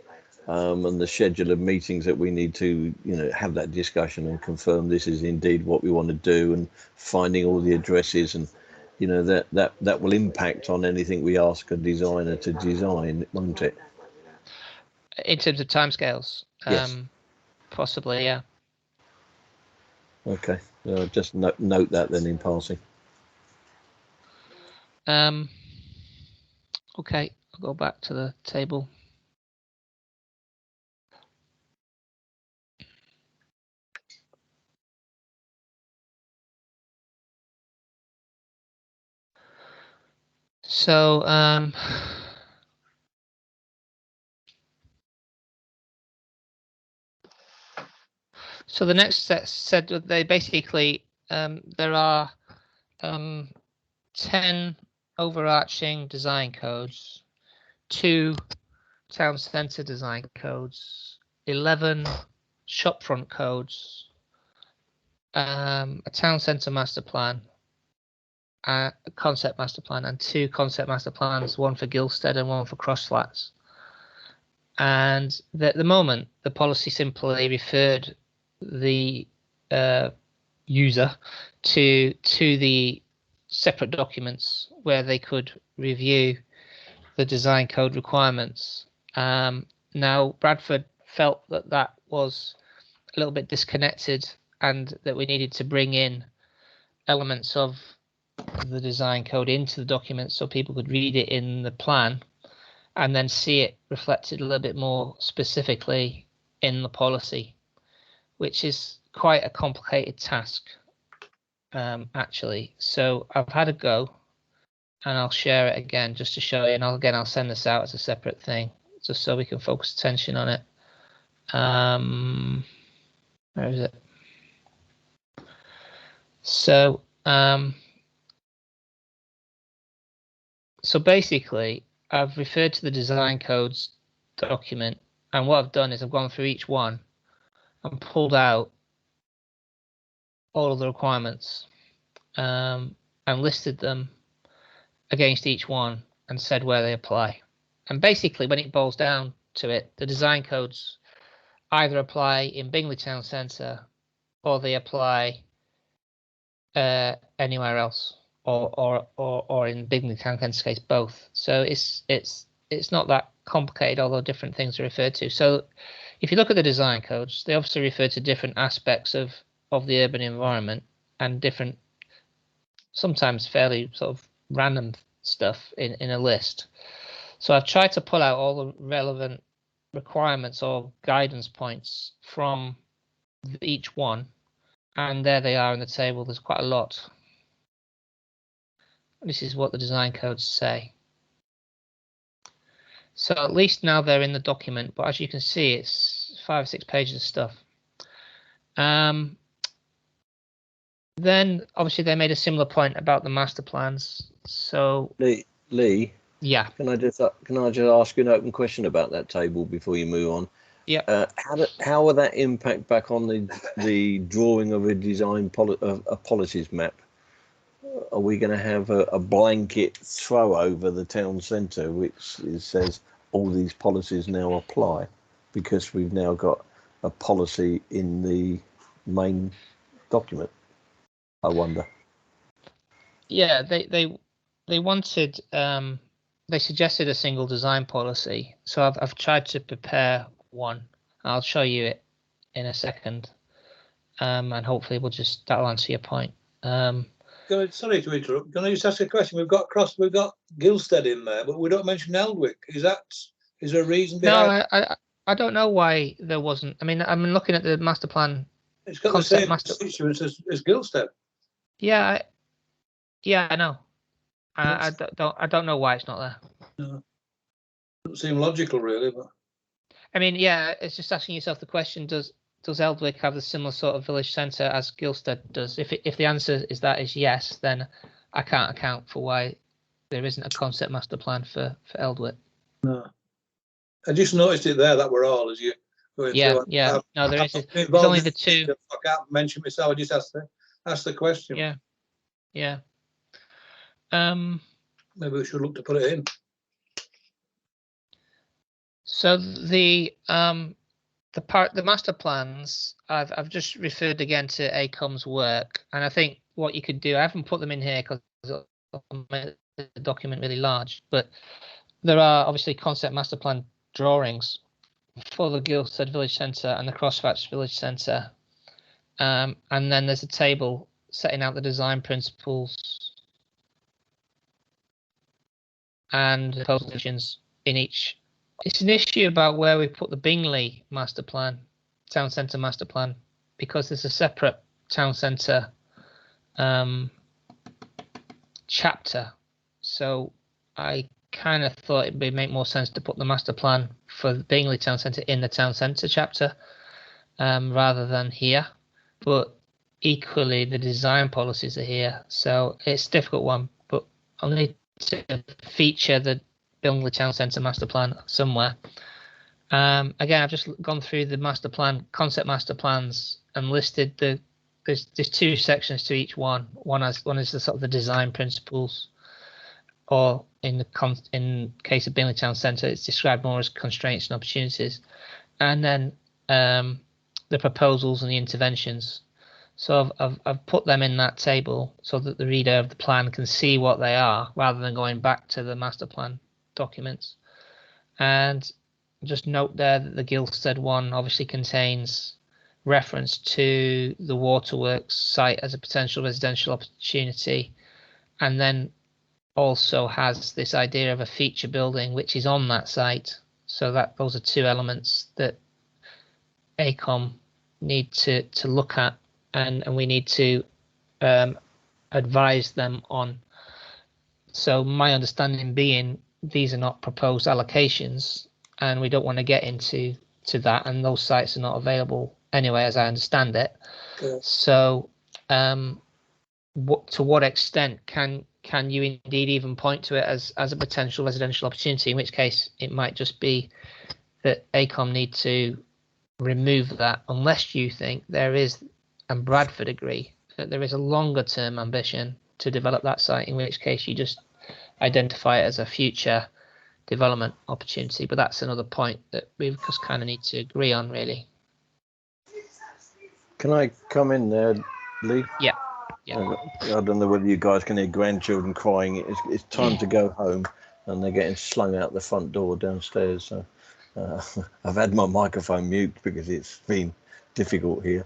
and the schedule of meetings that we need to, have that discussion and confirm this is indeed what we want to do, and finding all the addresses, and that will impact on anything we ask a designer to design, won't it? In terms of timescales, yes. Possibly, yeah. Okay, just note that then in passing. Okay, I'll go back to the table. So so the next set said that they basically there are 10 overarching design codes, 2 town centre design codes, 11 shopfront codes, a town centre master plan, a concept master plan, and 2 concept master plans, one for Gilstead and one for Crossflats. And at the moment, the policy simply referred the user to the separate documents where they could review the design code requirements. Now, Bradford felt that was a little bit disconnected and that we needed to bring in elements of the design code into the document so people could read it in the plan. and then see it reflected a little bit more specifically in the policy, which is quite a complicated task, actually. So I've had a go, and I'll share it again just to show you. And I'll send this out as a separate thing, just so we can focus attention on it. Where is it? So, so basically, I've referred to the design codes document, and what I've done is I've gone through each one and pulled out all of the requirements, and listed them against each one and said where they apply. And basically, when it boils down to it, the design codes either apply in Bingley Town Centre or they apply anywhere else, or in Bingley Town Centre's case, both. So it's not that complicated, although different things are referred to. So if you look at the design codes, they obviously refer to different aspects of the urban environment and different, sometimes fairly sort of random stuff in a list. So I've tried to pull out all the relevant requirements or guidance points from each one, and there they are in the table. There's quite a lot. This is what the design codes say. So at least now they're in the document, but as you can see, it's 5 or 6 pages of stuff. Then obviously they made a similar point about the master plans. So Lee, yeah, can I just ask you an open question about that table before you move on? Yeah. How will that impact back on the drawing of a design a policies map? Are we going to have a blanket throw over the town centre which says all these policies now apply because we've now got a policy in the main document? I wonder. Yeah, they wanted, they suggested a single design policy. So I've tried to prepare one. I'll show you it in a second, and hopefully that'll answer your point. Sorry to interrupt. Can I just ask a question? We've got Gilstead in there, but we don't mention Eldwick. Is there a reason behind? No, I don't know why there wasn't. I mean, I'm looking at the master plan. It's got the same constituents as Gilstead. Yeah, I know. I don't know why it's not there. No. Doesn't seem logical, really. But I mean, yeah, it's just asking yourself the question: Does Eldwick have a similar sort of village centre as Gilstead does? If the answer is yes, then I can't account for why there isn't a concept master plan for Eldwick. No, I just noticed it there. That were all as you. Yeah. No, there is. There's only the two. I can't mention myself. I just asked the question. Yeah. Maybe we should look to put it in. So the master plans, I've just referred again to ACOM's work, and I think what you could do, I haven't put them in here because it'll make the document really large, but there are obviously concept master plan drawings for the Gilstead Village Centre and the Crossfatch Village Centre, and then there's a table setting out the design principles and propositions in each. It's an issue about where we put the Bingley master plan, town centre master plan, because there's a separate town centre chapter. So I kind of thought it would make more sense to put the master plan for the Bingley town centre in the town centre chapter rather than here. But equally, the design policies are here. So it's a difficult one, but I'll need to feature the Bingley Town Centre master plan somewhere. Again, I've just gone through the master plan, concept master plans, and listed there's 2 sections to each one. One is the sort of the design principles, or in case of Bingley Town Centre, it's described more as constraints and opportunities, and then the proposals and the interventions. So I've put them in that table so that the reader of the plan can see what they are rather than going back to the master plan documents. And just note there that the Gilstead one obviously contains reference to the waterworks site as a potential residential opportunity, and then also has this idea of a feature building which is on that site. So that those are two elements that AECOM need to look at, and we need to advise them on. So my understanding being these are not proposed allocations, and we don't want to get into that, and those sites are not available anyway, as I understand it. Okay. So to what extent can you indeed even point to it as a potential residential opportunity, in which case it might just be that AECOM need to remove that, unless you think there is, and Bradford agree, that there is a longer term ambition to develop that site, in which case you just identify it as a future development opportunity. But that's another point that we just kind of need to agree on, really. Can I come in there, Lee? Yeah. I don't know whether you guys can hear grandchildren crying. It's time to go home, and they're getting slung out the front door downstairs. So I've had my microphone mute because it's been difficult here.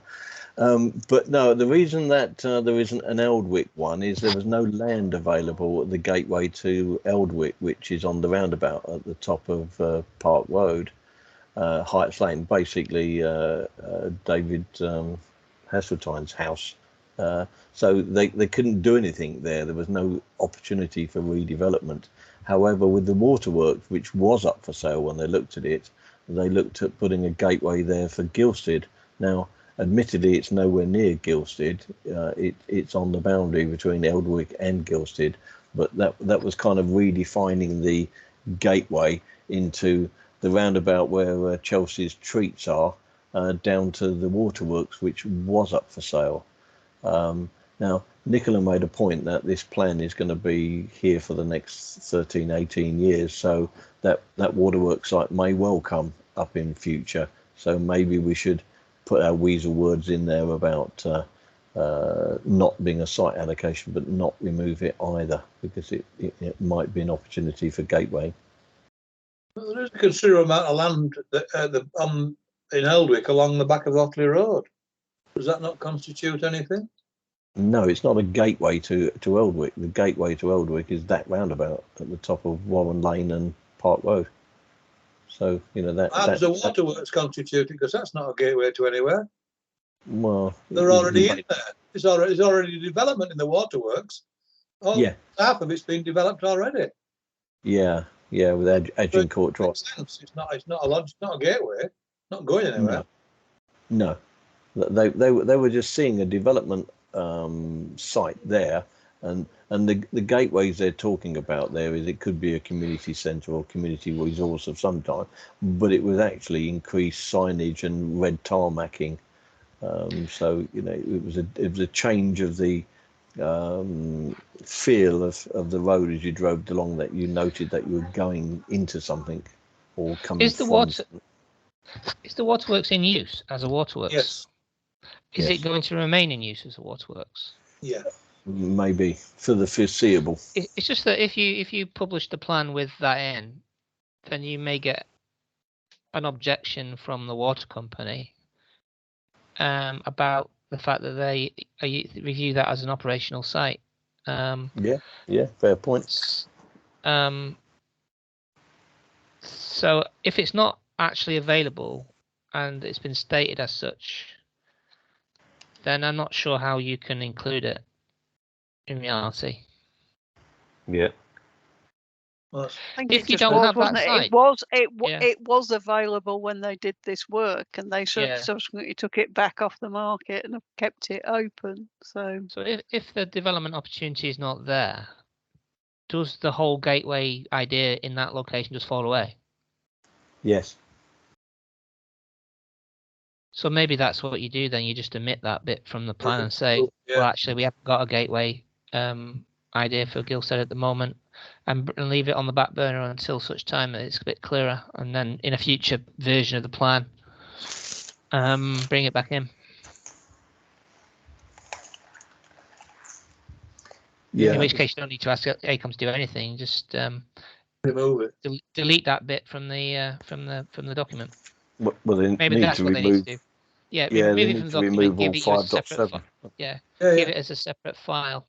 But no, the reason that there isn't an Eldwick one is there was no land available at the gateway to Eldwick, which is on the roundabout at the top of Park Road, Heights Lane, basically David Hasseltine's house. So they couldn't do anything there. There was no opportunity for redevelopment. However, with the waterworks, which was up for sale when they looked at it, they looked at putting a gateway there for Gilstead. Now, admittedly, it's nowhere near Gilstead. It's on the boundary between Eldwick and Gilstead, but that was kind of redefining the gateway into the roundabout where Chelsea's treats are, down to the waterworks, which was up for sale. Now, Nicola made a point that this plan is going to be here for the next 13, 18 years, so that waterworks site may well come up in future. So maybe we should put our weasel words in there about not being a site allocation, but not remove it either, because it might be an opportunity for gateway. Well, there is a considerable amount of land in Eldwick along the back of Otley Road. Does that not constitute anything? No, it's not a gateway to Eldwick. The gateway to Eldwick is that roundabout at the top of Warren Lane and Park Road. So, you know, that... How does the waterworks constitute it? Because that's not a gateway to anywhere. Well... They're already in there. It's already development in the waterworks. Yeah. Half of it's been developed already. Yeah, with Agincourt Drive. It's not a gateway. Not going anywhere. No. They were just seeing a development site there, and the gateways they're talking about there is it could be a community centre or community resource of some type, but it was actually increased signage and red tarmacking. So you know, it was a change of the feel of the road as you drove along, that you noted that you were going into something or coming Is the waterworks in use as a waterworks? Yes. Is it going to remain in use as a waterworks? Yeah. Maybe for the foreseeable. It's just that if you publish the plan with that in, then you may get an objection from the water company about the fact that they review that as an operational site. Yeah, fair point. So if it's not actually available and it's been stated as such, then I'm not sure how you can include it in reality. Yeah. Well, if you don't have that site, it was available when they did this work, and they subsequently took it back off the market and have kept it open. So if the development opportunity is not there, does the whole gateway idea in that location just fall away? Yes. So maybe that's what you do then. You just omit that bit from the plan and say, well, actually, we haven't got a gateway idea for Gilstead at the moment, and leave it on the back burner until such time that it's a bit clearer. And then in a future version of the plan, bring it back in. Yeah. In which case, you don't need to ask AECOM to do anything. Just remove it. Delete that bit from the document. Well, they maybe need that's to what remove. They need to do. Yeah, they remove it need from the to document. remove all Give it as a separate 5.7. give it as a separate file.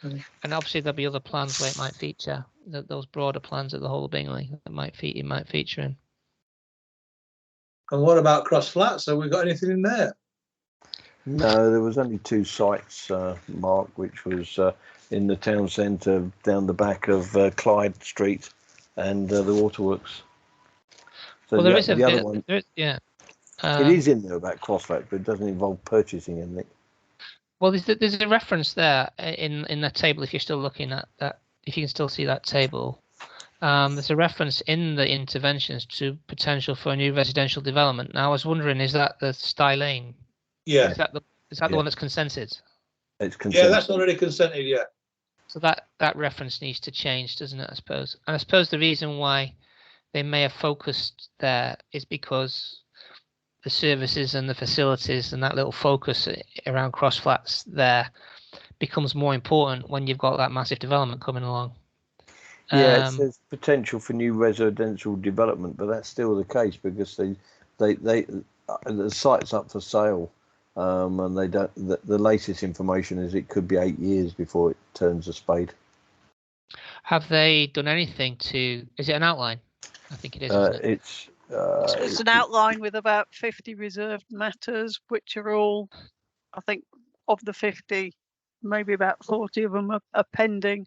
And obviously there'll be other plans where it might feature, those broader plans of the whole of Bingley that it might feature in. And what about Cross Flats? Have we got anything in there? No, there was only 2 sites, Mark, which was in the town centre down the back of Clyde Street and the Waterworks. So well, there is the other one. Yeah. It is in there about cross-flats, but it doesn't involve purchasing anything. Well, there's a reference there in the table. If you're still looking at that, if you can still see that table, there's a reference in the interventions to potential for a new residential development. Now, I was wondering, is that the Stye Lane? Yeah. Is that the one that's consented? It's consented. Yeah, that's already consented. Yeah. So that reference needs to change, doesn't it? I suppose. And I suppose the reason why they may have focused there is because the services and the facilities and that little focus around cross flats there becomes more important when you've got that massive development coming along. Yeah, it says potential for new residential development, but that's still the case because the site's up for sale, and they don't. The latest information is it could be 8 years before it turns a spade. Have they done anything to? Is it an outline? I think it is. Isn't it? It's an outline with about 50 reserved matters, which are all, I think, of the 50, maybe about 40 of them are pending,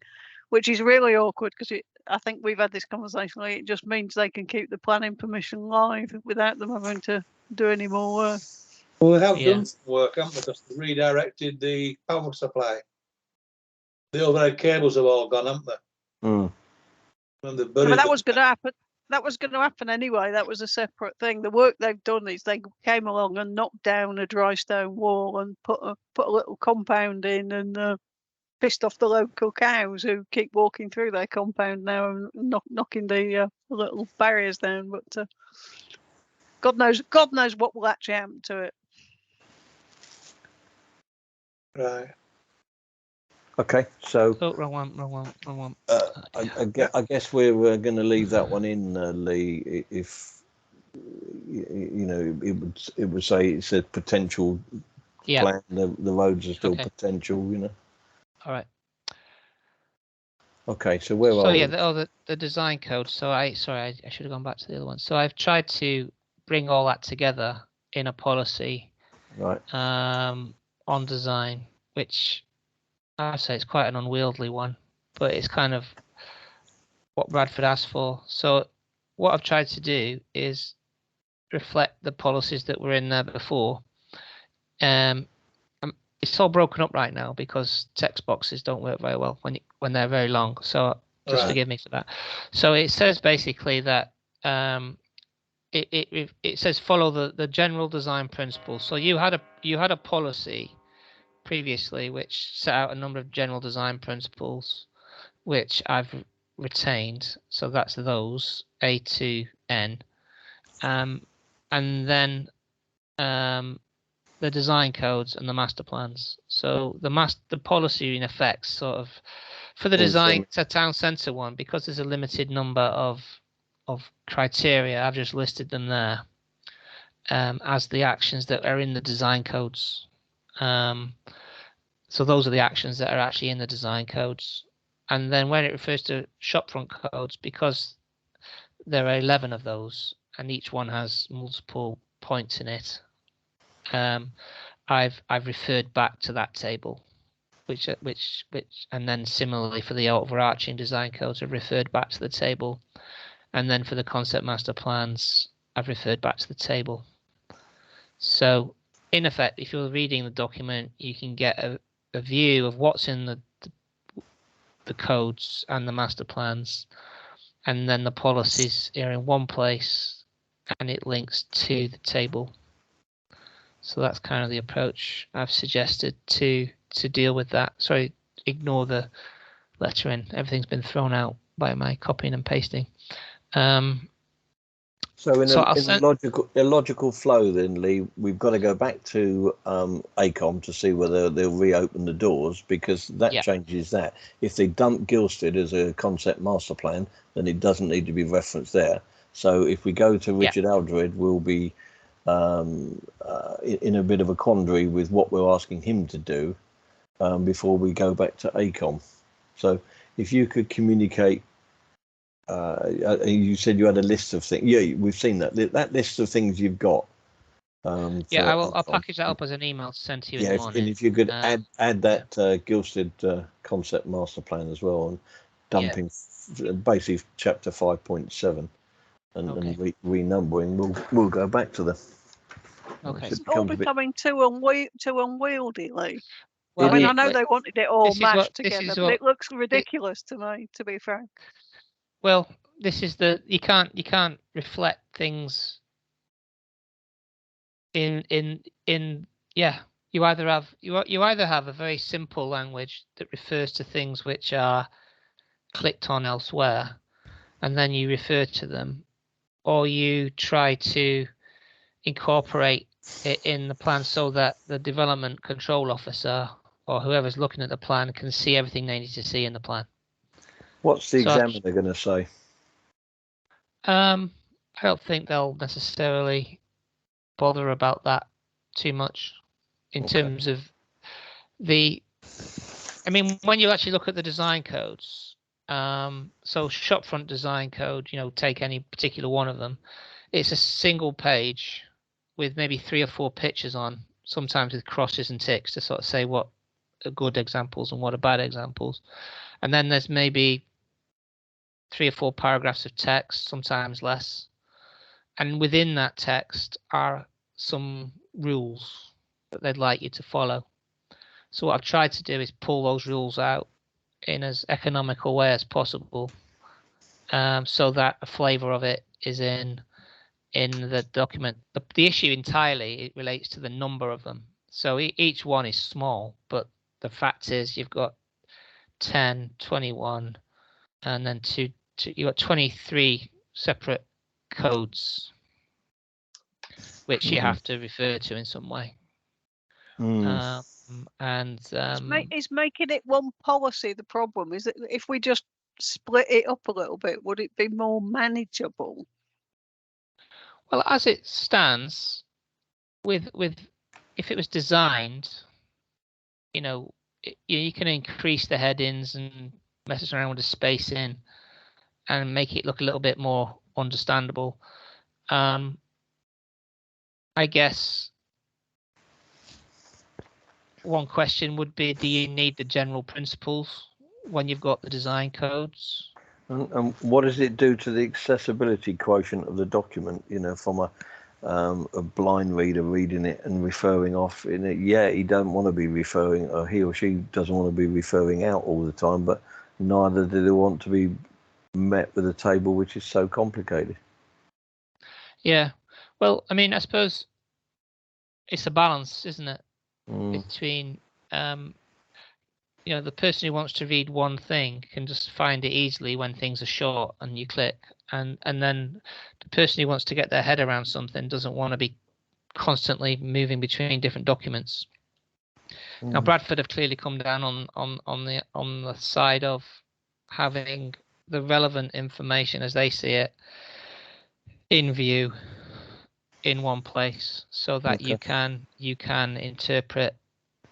which is really awkward because I think we've had this conversation. It just means they can keep the planning permission live without them having to do any more work. Well, they have done some work, haven't they? Because they redirected the power supply. The overhead cables have all gone, haven't they? Mm. And they've But buried that was going to happen. That was going to happen anyway. That was a separate thing. The work they've done is they came along and knocked down a dry stone wall and put a little compound in and pissed off the local cows who keep walking through their compound now and knocking the little barriers down. But God knows what will actually happen to it. Right. Okay, so wrong one. I guess we're going to leave that one in, Lee. If you know, it would say it's a potential plan. The roads are still potential. You know. All right. Okay, so where are we? The design code. So I should have gone back to the other one. So I've tried to bring all that together in a policy. Right. On design, which I'd say it's quite an unwieldy one, but it's kind of what Bradford asked for. So what I've tried to do is reflect the policies that were in there before. It's all broken up right now because text boxes don't work very well when they're very long. So just forgive me for that. So it says basically that it says follow the general design principles. So you had a policy previously which set out a number of general design principles, which I've retained. So that's those A to N, and then the design codes and the master plans. So the policy in effect sort of for the design to town centre one, because there's a limited number of criteria. I've just listed them there as the actions that are in the design codes. So those are the actions that are actually in the design codes. And then when it refers to shopfront codes, because there are 11 of those and each one has multiple points in it, I've referred back to that table, which and then similarly for the overarching design codes, I've referred back to the table, and then for the concept master plans, I've referred back to the table. So in effect, if you're reading the document, you can get a view of what's in the codes and the master plans, and then the policies are in one place and it links to the table. So that's kind of the approach I've suggested to deal with that. Sorry, ignore the lettering. Everything's been thrown out by my copying and pasting. So in a logical flow then, Lee, we've got to go back to ACOM to see whether they'll reopen the doors, because that changes that. If they dump Gilstead as a concept master plan, then it doesn't need to be referenced there. So if we go to Richard Aldred, we'll be in a bit of a quandary with what we're asking him to do. before we go back to ACOM. So if you could communicate, you said you had a list of things. Yeah, we've seen that. That list of things you've got. Yeah, I'll package that up as an email to send to you in the morning. And if you could add that Gilstead concept master plan as well, and dumping basically chapter 5.7 and renumbering, we'll go back to them. Okay. It's all becoming too unwieldy, Lee. Well, I mean, I know they wanted it all mashed together, but it looks ridiculous to me, to be frank. Well, this is you can't reflect things in you either have a very simple language that refers to things which are clicked on elsewhere, and then you refer to them, or you try to incorporate it in the plan so that the development control officer or whoever's looking at the plan can see everything they need to see in the plan. What's the examiner going to say? I don't think they'll necessarily bother about that too much in terms of I mean, when you actually look at the design codes, so shopfront design code, take any particular one of them, it's a single page with maybe 3 or 4 pictures on, sometimes with crosses and ticks to sort of say what are good examples and what are bad examples. And then there's maybe 3 or 4 paragraphs of text, sometimes less. And within that text are some rules that they'd like you to follow. So what I've tried to do is pull those rules out in as economical way as possible, so that a flavour of it is in the document. The issue entirely, it relates to the number of them. So each one is small, but the fact is you've got 10, 21, and then you've got 23 separate codes, which you have to refer to in some way. Is making it one policy the problem? Is that if we just split it up a little bit, would it be more manageable? Well, as it stands, with if it was designed, you can increase the headings and mess around with the spacing and make it look a little bit more understandable. I guess one question would be, do you need the general principles when you've got the design codes? And what does it do to the accessibility quotient of the document, from a blind reader reading it and referring off in it? Yeah, he don't want to be referring, or he or she doesn't want to be referring out all the time, but neither do they want to be met with a table which is so complicated. Yeah, well, I mean, I suppose it's a balance, isn't it, between the person who wants to read one thing can just find it easily when things are short and you click, and then the person who wants to get their head around something doesn't want to be constantly moving between different documents. Now, Bradford have clearly come down on the side of having the relevant information as they see it in view in one place, so that you can interpret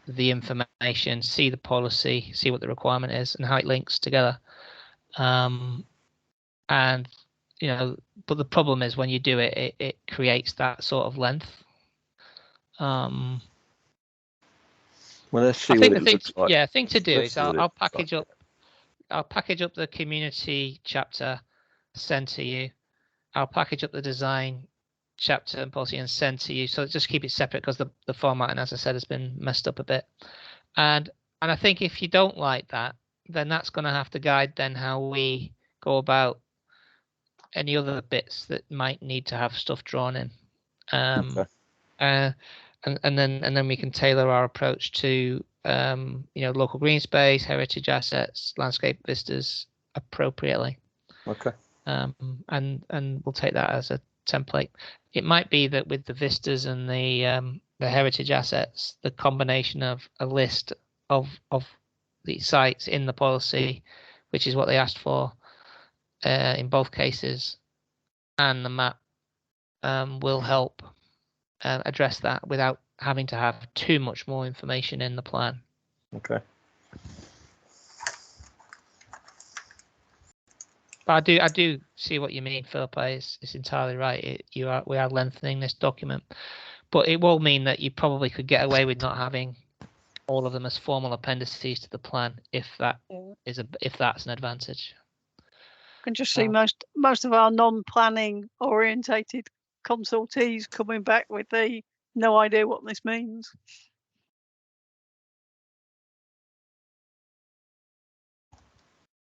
the information, see the policy, see what the requirement is and how it links together. But the problem is when you do it, it creates that sort of length. Well, let's see what it looks like. Yeah, thing to do is I'll package up the community chapter, send to you. I'll package up the design chapter and policy and send to you. So just keep it separate because the formatting, as I said, has been messed up a bit. And I think if you don't like that, then that's going to have to guide then how we go about any other bits that might need to have stuff drawn in. And then we can tailor our approach to local green space, heritage assets, landscape vistas appropriately. Okay. And we'll take that as a template. It might be that with the vistas and the heritage assets, the combination of a list of the sites in the policy, which is what they asked for in both cases, and the map will help address that without having to have too much more information in the plan. Okay. But I do see what you mean, Philippa. It's entirely right. We are lengthening this document, but it will mean that you probably could get away with not having all of them as formal appendices to the plan if that's an advantage. I can just see most of our non-planning orientated consultees coming back with the no idea what this means.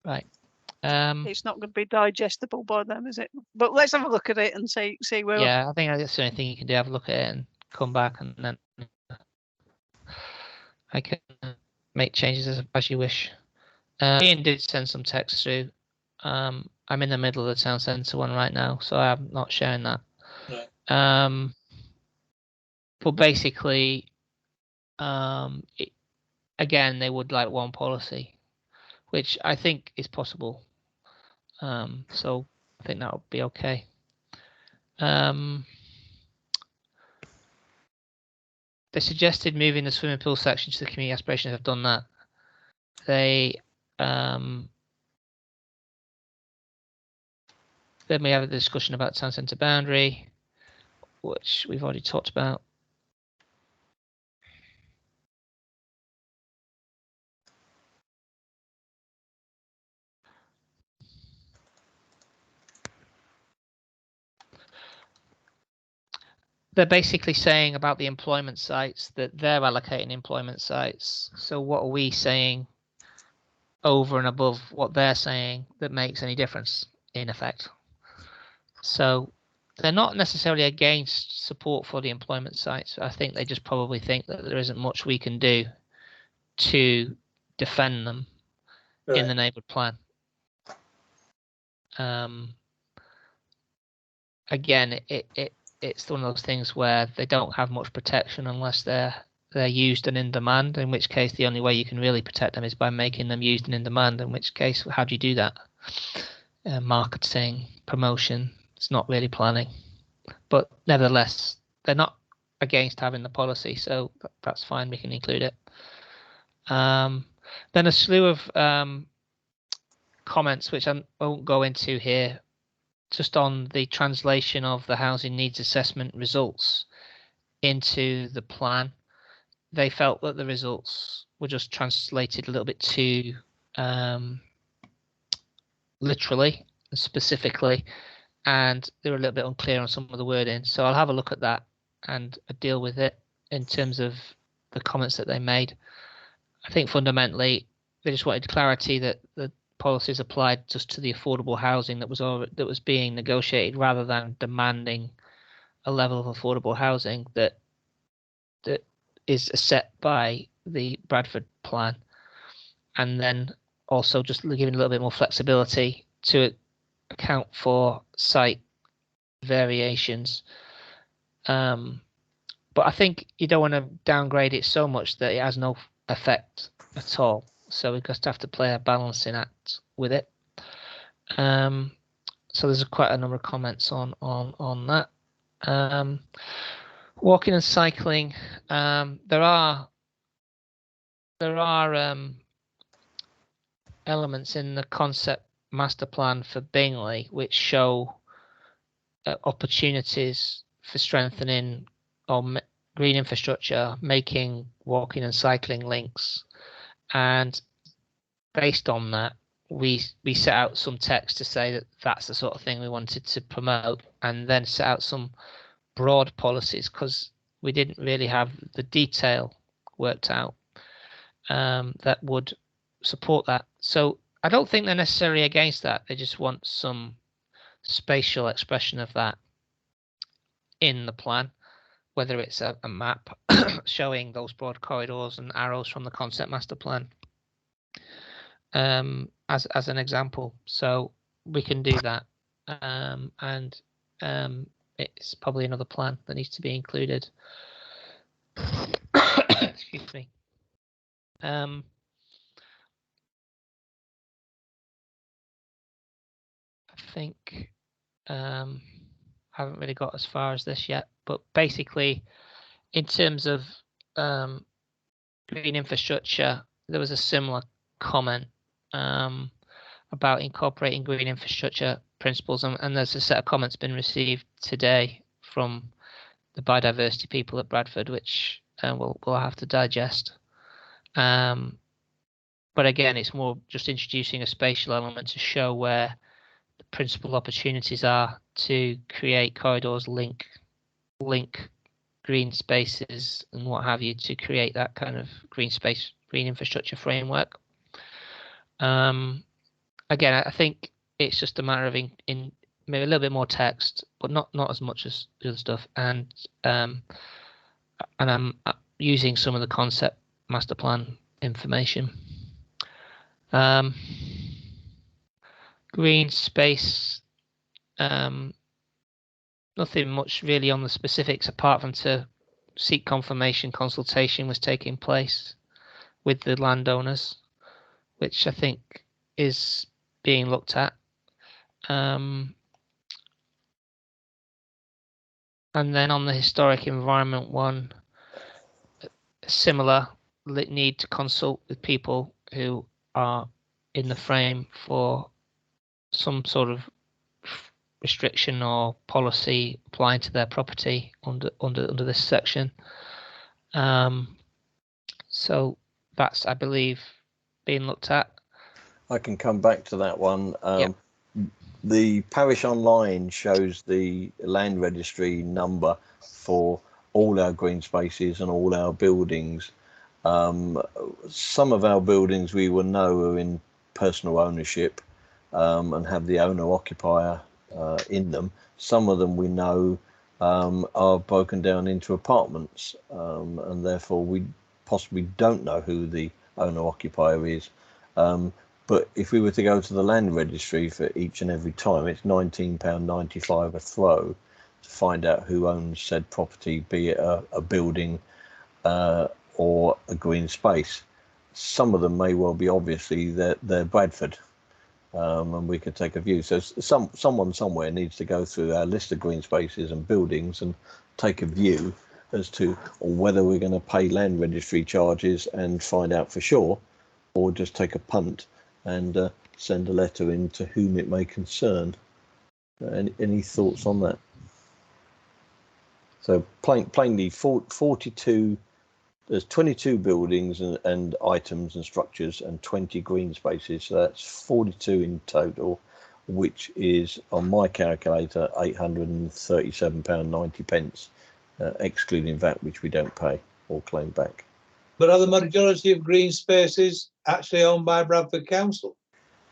Right. It's not going to be digestible by them, is it? But let's have a look at it and see where. Yeah, I think that's the only thing you can do. Have a look at it and come back, and then I can make changes as you wish. Ian did send some text through. I'm in the middle of the town centre one right now, so I'm not sharing that. Right. But basically, again, they would like one policy, which I think is possible. So I think that would be okay. They suggested moving the swimming pool section to the community aspirations. Have done that. They then we have a discussion about town centre boundary, which we've already talked about. They're basically saying about the employment sites that they're allocating employment sites. So what are we saying over and above what they're saying that makes any difference in effect? So they're not necessarily against support for the employment sites. I think they just probably think that there isn't much we can do to defend them in the neighbourhood plan. Again, it's one of those things where they don't have much protection unless they're used and in demand, in which case the only way you can really protect them is by making them used and in demand, in which case how do you do that? Marketing, promotion, it's not really planning. But nevertheless, they're not against having the policy, so that's fine, we can include it. Then a slew of comments, which I won't go into here, just on the translation of the housing needs assessment results into the plan. They felt that the results were just translated a little bit too literally and specifically, and they were a little bit unclear on some of the wording. So I'll have a look at that and deal with it in terms of the comments that they made. I think fundamentally they just wanted clarity that the policies applied just to the affordable housing that was being negotiated, rather than demanding a level of affordable housing that is set by the Bradford plan, and then also just giving a little bit more flexibility to account for site variations. But I think you don't want to downgrade it so much that it has no effect at all. So we just have to play a balancing act with it. So there's quite a number of comments on that. Walking and cycling. There are elements in the concept master plan for Bingley which show opportunities for strengthening green infrastructure, making walking and cycling links. And based on that, we set out some text to say that that's the sort of thing we wanted to promote, and then set out some broad policies because we didn't really have the detail worked out that would support that. So I don't think they're necessarily against that. They just want some spatial expression of that in the plan, whether it's a map showing those broad corridors and arrows from the concept master plan as an example. So we can do that, and it's probably another plan that needs to be included. Excuse me. I think haven't really got as far as this yet, but basically in terms of green infrastructure, there was a similar comment about incorporating green infrastructure principles, and there's a set of comments been received today from the biodiversity people at Bradford, which we'll have to digest. But again, it's more just introducing a spatial element to show where the principal opportunities are to create corridors, link green spaces and what have you, to create that kind of green infrastructure framework. Again, I think it's just a matter of in maybe a little bit more text, but not as much as the other stuff. And I'm using some of the concept master plan information. Green space, nothing much really on the specifics apart from to seek confirmation consultation was taking place with the landowners, which I think is being looked at. And then on the historic environment one, similar need to consult with people who are in the frame for some sort of restriction or policy applying to their property under this section. So that's, I believe, being looked at. I can come back to that one. Yep. The parish online shows the land registry number for all our green spaces and all our buildings. Some of our buildings we will know are in personal ownership and have the owner-occupier in them. Some of them we know are broken down into apartments, and therefore we possibly don't know who the owner-occupier is. But if we were to go to the land registry for each and every time, it's £19.95 a throw to find out who owns said property, be it a building or a green space. Some of them may well be obviously they're Bradford, and we could take a view. So someone somewhere needs to go through our list of green spaces and buildings and take a view as to whether we're going to pay land registry charges and find out for sure, or just take a punt and send a letter in to whom it may concern. Any thoughts on that? So plainly, 42. There's 22 buildings and items and structures and 20 green spaces. So that's 42 in total, which is, on my calculator, £837.90, excluding VAT, which we don't pay or claim back. But are the majority of green spaces actually owned by Bradford Council?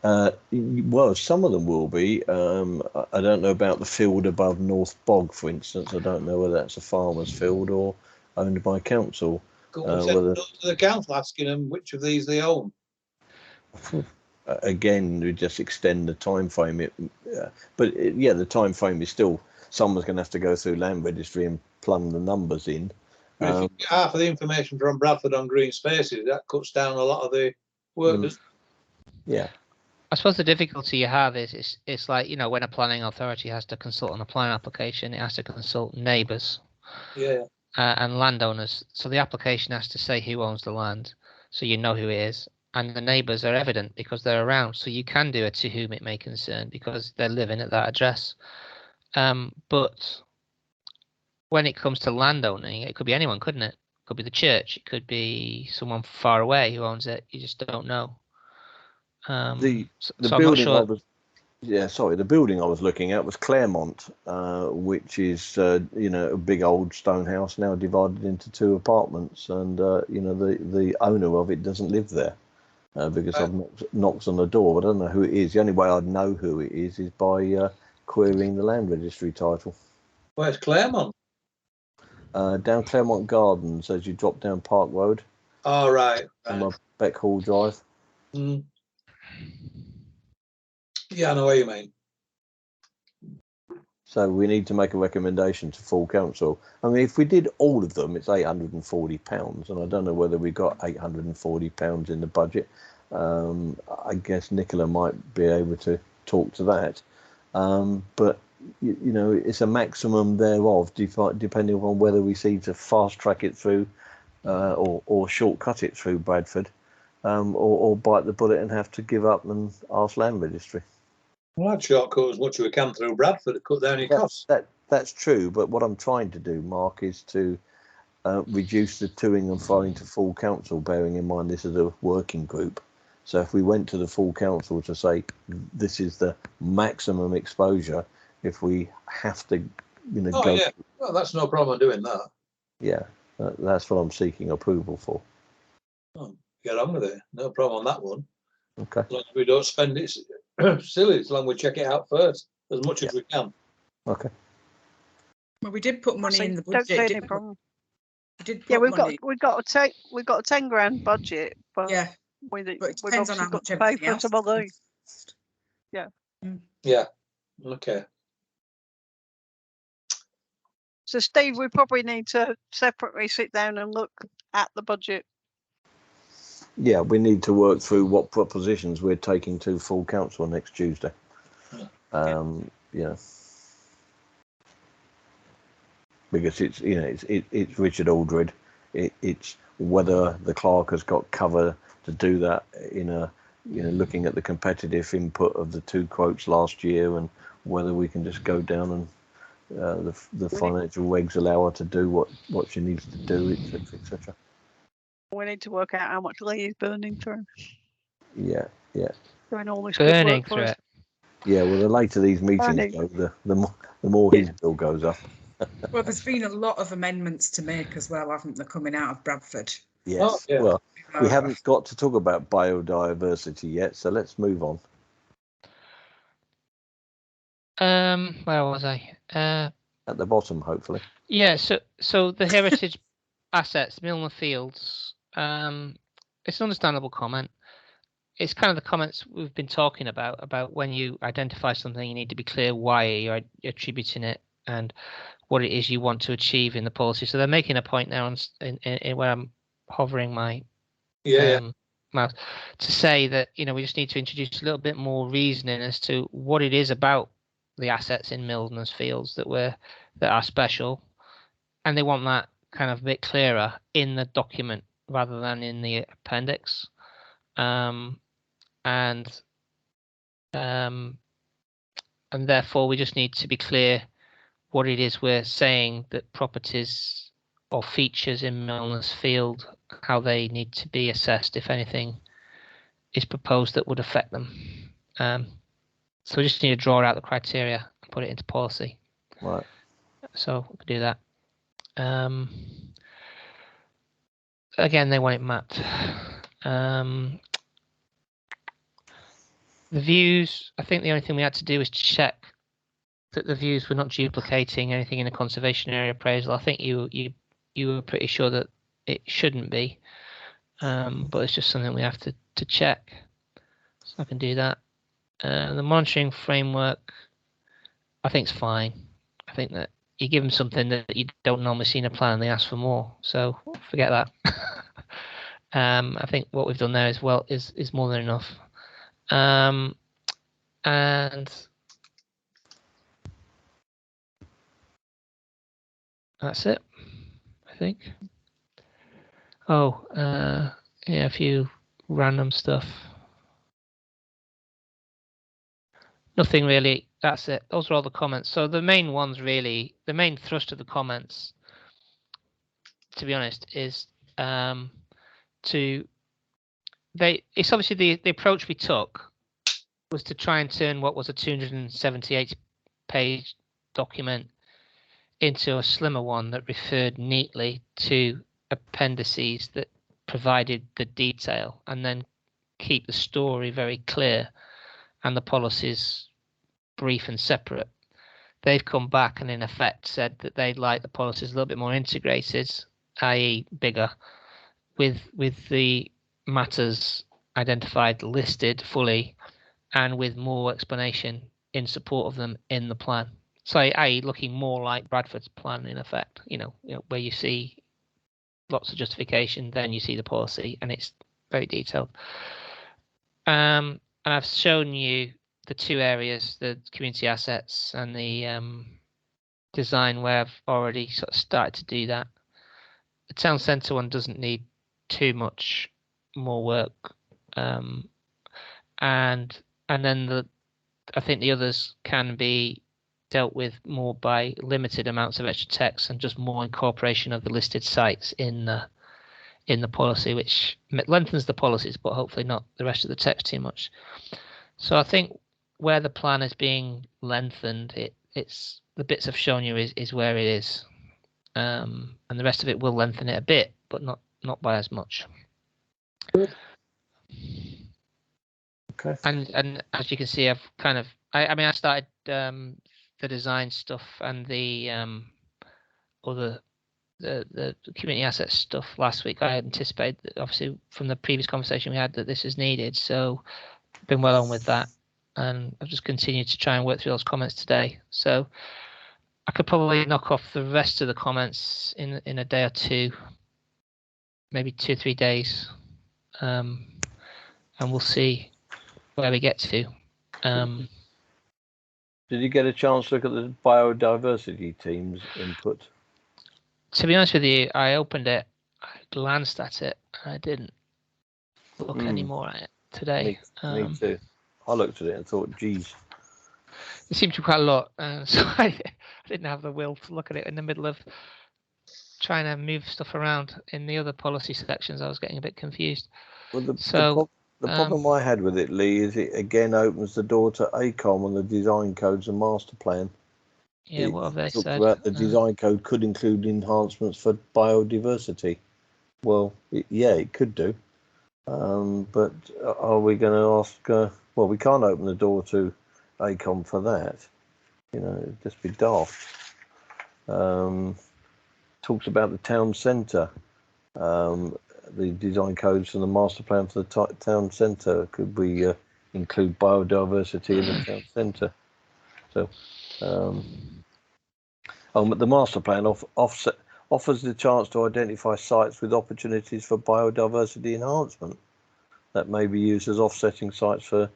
Well, some of them will be. I don't know about the field above North Bog, for instance. I don't know whether that's a farmer's field or owned by council. Whether to the council asking them which of these they own. Again, we just extend the time frame. The time frame is still, someone's going to have to go through land registry and plumb the numbers in. But if you get half of the information from Bradford on green spaces, that cuts down a lot of the work. Yeah. I suppose the difficulty you have is it's like, when a planning authority has to consult on a plan application, it has to consult neighbours. Yeah. And landowners. So the application has to say who owns the land, so you know who it is. And the neighbours are evident because they're around. So you can do it to whom it may concern because they're living at that address. But when it comes to landowning, it could be anyone, couldn't it? It could be the church. It could be someone far away who owns it. You just don't know. The building the building I was looking at was Claremont, which is a big old stone house now divided into 2 apartments, and the owner of it doesn't live there because I've knocked on the door, but I don't know who it is. The only way I'd know who it is by querying the land registry title. Where's Claremont? Down Claremont Gardens as you drop down Park Road. Oh, right. On Beck Hall Drive. Mm. Yeah, I know what you mean. So we need to make a recommendation to full council. I mean, if we did all of them, it's £840, and I don't know whether we got £840 in the budget. I guess Nicola might be able to talk to that. But it's a maximum thereof, depending on whether we seem to fast track it through or shortcut it through Bradford. or bite the bullet and have to give up and ask land registry. Well, I'd shortcut as much as we can through Bradford to cut down your costs. That's true, but what I'm trying to do, Mark, is to reduce the toing and filing to full council, bearing in mind this is a working group. So if we went to the full council to say this is the maximum exposure, if we have to, go. Yeah, well, that's no problem doing that. Yeah, that's what I'm seeking approval for. Oh, get on with it. No problem on that one. Okay. As long as we don't spend it silly, as long as we check it out first, as much as we can. Okay. Well, we did put money in the Don't see budget. any problem. Yeah, we've got a 10 grand budget, but yeah, we've depends on obviously how got much to pay everything for else some of those. Yeah. Yeah. Okay. So Steve, we probably need to separately sit down and look at the budget. Yeah, we need to work through what propositions we're taking to full council next Tuesday. Yeah. Because it's Richard Aldred. It's whether the clerk has got cover to do that in a looking at the competitive input of the two quotes last year, and whether we can just go down and the financial regs allow her to do what she needs to do, etc., etc. We need to work out how much Lee is burning through. Yeah. Doing all this Burning good work through for us. it. Yeah, well, the later these meetings go, the more his bill goes up. Well, there's been a lot of amendments to make as well, haven't there, coming out of Bradford? Yes. Oh, yeah. Well, we haven't got to talk about biodiversity yet, so let's move on. Where was I? At the bottom, hopefully. Yeah. So the heritage assets, Milner Fields. It's an understandable comment. It's kind of the comments we've been talking about when you identify something, you need to be clear why you're attributing it and what it is you want to achieve in the policy. So they're making a point now in where I'm hovering my mouse to say that we just need to introduce a little bit more reasoning as to what it is about the assets in Milner's Fields that are special, and they want that kind of a bit clearer in the document rather than in the appendix. And therefore we just need to be clear what it is we're saying that properties or features in Milner's Field, how they need to be assessed if anything is proposed that would affect them. So we just need to draw out the criteria and put it into policy. Right. So we can do that. Again, they want it mapped. The views, I think the only thing we had to do is check that the views were not duplicating anything in a conservation area appraisal. I think you were pretty sure that it shouldn't be, but it's just something we have to check. So I can do that. The monitoring framework, I think it's fine. I think that you give them something that you don't normally see in a plan, they ask for more. So forget that. I think what we've done there is more than enough. And that's it, I think. Yeah, a few random stuff. Nothing really. That's it. Those are all the comments. So the main ones, really, the main thrust of the comments, to be honest, is it's obviously the approach we took was to try and turn what was a 278-page document into a slimmer one that referred neatly to appendices that provided the detail, and then keep the story very clear and the policies brief and separate. They've come back and in effect said that they'd like the policies a little bit more integrated, i.e. bigger, with the matters identified listed fully and with more explanation in support of them in the plan. So i.e. looking more like Bradford's plan in effect, where you see lots of justification, then you see the policy and it's very detailed. And I've shown you the two areas, the community assets and the design, where I've already sort of started to do that. The town centre one doesn't need too much more work, and then I think the others can be dealt with more by limited amounts of extra text and just more incorporation of the listed sites in the policy, which lengthens the policies, but hopefully not the rest of the text too much. So I think where the plan is being lengthened, it's the bits I've shown you is where it is, and the rest of it will lengthen it a bit, but not by as much. Good. Okay. And as you can see, I've kind of I started the design stuff and the community assets stuff last week. I anticipated that, obviously, from the previous conversation we had, that this is needed. So I've been well on with that, and I've just continued to try and work through those comments today. So I could probably knock off the rest of the comments in a day or two, maybe 2 or 3 days, and we'll see where we get to. Did you get a chance to look at the biodiversity team's input? To be honest with you, I opened it, I glanced at it, and I didn't look any more at it today. Me too. I looked at it and thought, geez. It seemed to be quite a lot, so I didn't have the will to look at it in the middle of trying to move stuff around in the other policy sections. I was getting a bit confused. Well, the problem I had with it, Lee, is it again opens the door to ACOM and the design codes and master plan. Yeah, what have they said? About the design code could include enhancements for biodiversity. Well, it could do. But are we going to ask? Well, we can't open the door to ACOM for that. It'd just be daft. Talks about the town centre. The design codes and the master plan for the town centre. Could we include biodiversity in the town centre? So, but the master plan offers the chance to identify sites with opportunities for biodiversity enhancement that may be used as offsetting sites for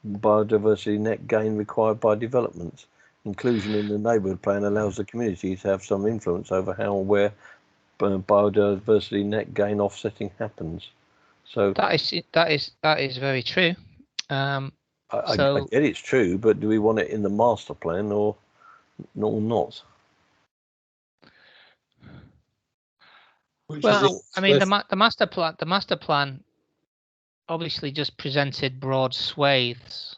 biodiversity net gain required by developments. Inclusion in the neighbourhood plan allows the community to have some influence over how and where biodiversity net gain offsetting happens. So that is very true. I get it's true, but do we want it in the master plan or not? Well, I mean, the master plan obviously just presented broad swathes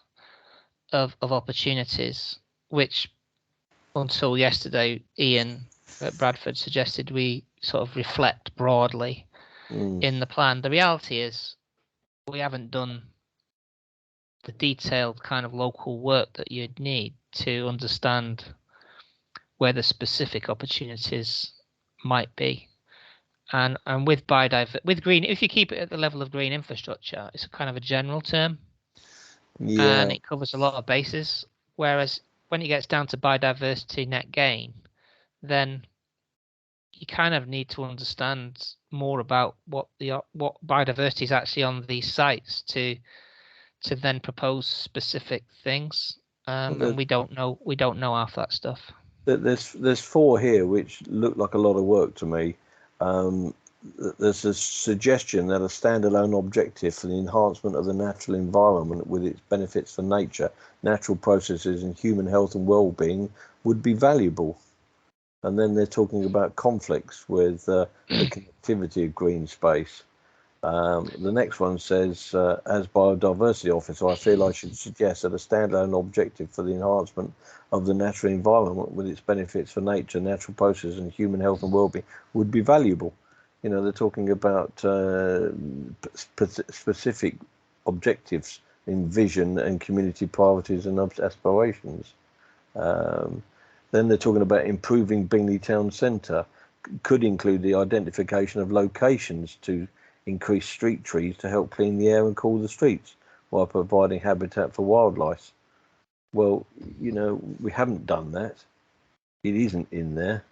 of opportunities, which until yesterday, Ian at Bradford suggested we sort of reflect broadly in the plan. The reality is we haven't done the detailed kind of local work that you'd need to understand where the specific opportunities might be. And with green, if you keep it at the level of green infrastructure, it's a kind of a general term, and it covers a lot of bases. Whereas when it gets down to biodiversity net gain, then you kind of need to understand more about what biodiversity is actually on these sites to then propose specific things. And we don't know half that stuff. There's 4 here which look like a lot of work to me. There's a suggestion that a standalone objective for the enhancement of the natural environment with its benefits for nature, natural processes and human health and well-being would be valuable. And then they're talking about conflicts with the connectivity of green space. The next one says, as biodiversity officer, I feel I should suggest that a standalone objective for the enhancement of the natural environment with its benefits for nature, natural processes and human health and well-being would be valuable. They're talking about specific objectives in vision and community priorities and aspirations. Then they're talking about improving Bingley town centre could include the identification of locations to increase street trees to help clean the air and cool the streets while providing habitat for wildlife. Well, we haven't done that. It isn't in there.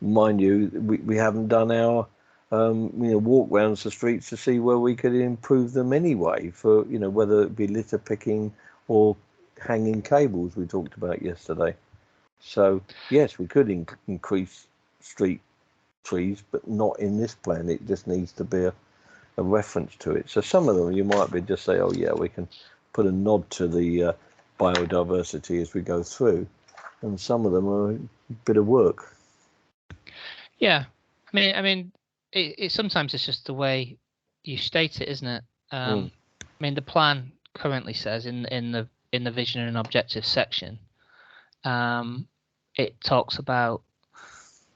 Mind you, we haven't done our walk rounds the streets to see where we could improve them anyway, for whether it be litter picking or hanging cables we talked about yesterday. So yes, we could increase street trees, but not in this plan. It just needs to be a reference to it. So some of them you might be just say, oh yeah, we can put a nod to the biodiversity as we go through, and some of them are a bit of work. Yeah, I mean, it sometimes it's just the way you state it, isn't it? I mean, the plan currently says in the vision and objectives section, it talks about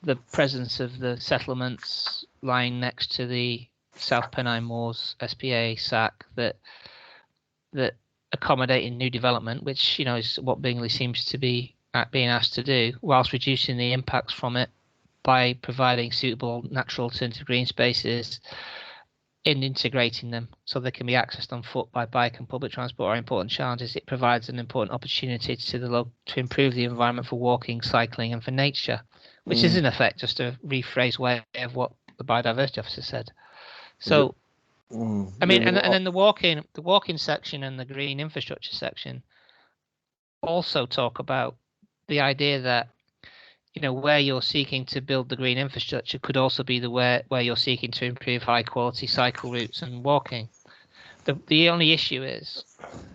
the presence of the settlements lying next to the South Pennine Moors SPA SAC that accommodating new development, which is what Bingley seems to be being asked to do, whilst reducing the impacts from it by providing suitable natural alternative green spaces and integrating them so they can be accessed on foot, by bike and public transport are important challenges. It provides an important opportunity to improve the environment for walking, cycling and for nature, which is in effect just a rephrased way of what the biodiversity officer said. So I mean, and then the walking section and the green infrastructure section also talk about the idea that where you're seeking to build the green infrastructure could also be where you're seeking to improve high quality cycle routes and walking. The only issue is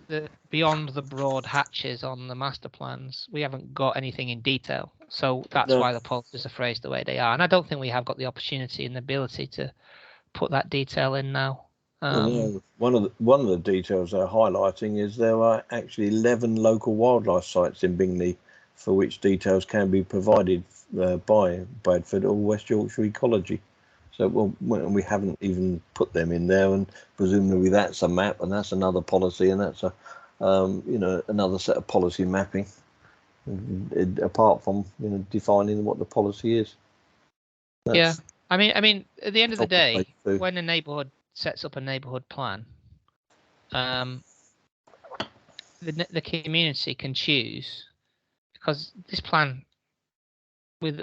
that beyond the broad hatches on the master plans, we haven't got anything in detail. So that's why the policies are phrased the way they are. And I don't think we have got the opportunity and the ability to put that detail in now. One of the details they're highlighting is there are actually 11 local wildlife sites in Bingley for which details can be provided by Bradford or West Yorkshire Ecology. So we haven't even put them in there, and presumably that's a map, and that's another policy, and that's another set of policy mapping, apart from defining what the policy is. Yeah, I mean, at the end of the day, when a neighbourhood sets up a neighbourhood plan, the community can choose, because this plan, with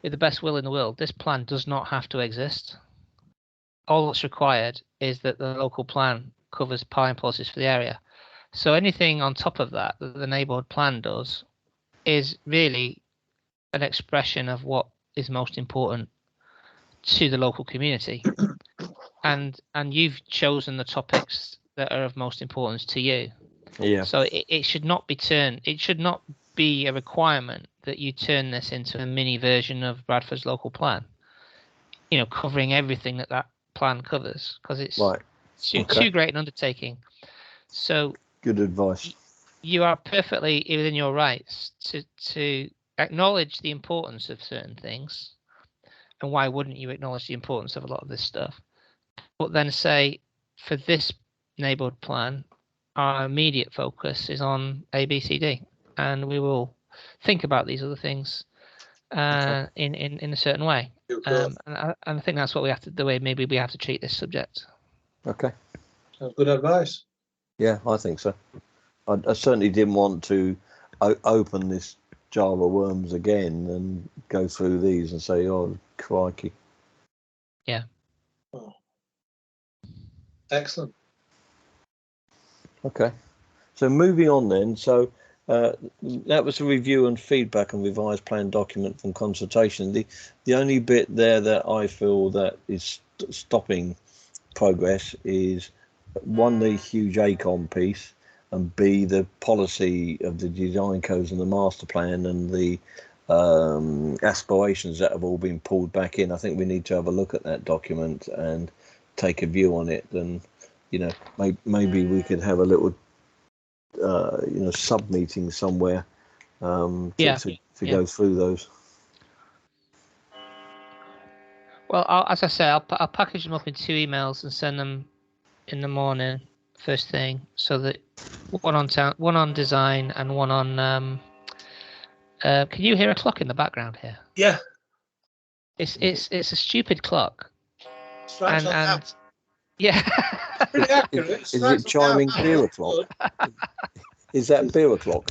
the best will in the world, this plan does not have to exist. All that's required is that the local plan covers policies for the area. So anything on top of that the neighbourhood plan does is really an expression of what is most important to the local community. And you've chosen the topics that are of most importance to you. Yeah. So it should not be a requirement that you turn this into a mini version of Bradford's local plan, covering everything that plan covers, because it's too great an undertaking. So good advice. You are perfectly within your rights to acknowledge the importance of certain things, and why wouldn't you acknowledge the importance of a lot of this stuff? But then say, for this neighbourhood plan, our immediate focus is on A, B, C, D, and we will think about these other things in a certain way. And I think that's what we have to, the way maybe we have to treat this subject. Okay. Sounds good advice. Yeah, I think so. I certainly didn't want to open this jar of worms again and go through these and say, oh, crikey. Yeah. Oh. Excellent. Okay. So moving on then. So that was a review and feedback on revised plan document from consultation. The only bit there that I feel that is stopping progress is, one, the huge ACON piece, and B, the policy of the design codes and the master plan and the aspirations that have all been pulled back in. I think we need to have a look at that document and take a view on it. And maybe we could have a little sub meeting somewhere to go through those. Well, as I say, I'll package them up in 2 emails and send them in the morning first thing, so that one on design and one on can you hear a clock in the background here? Yeah, it's a stupid clock. Strikes on yeah. Pretty accurate. Is it chiming beer o'clock? Is that beer o'clock?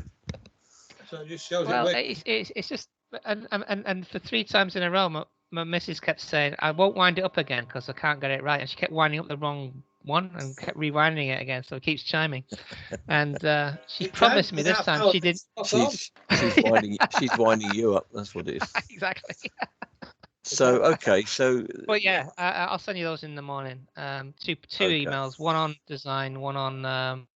So it just shows it's just, and for 3 times in a row, my missus kept saying, I won't wind it up again because I can't get it right, and she kept winding up the wrong one and kept rewinding it again, so it keeps chiming. And she promised me this time she did. She's winding you up. That's what it is. Exactly. So okay, so But yeah, I'll send you those in the morning. Two Okay. emails, one on design, one on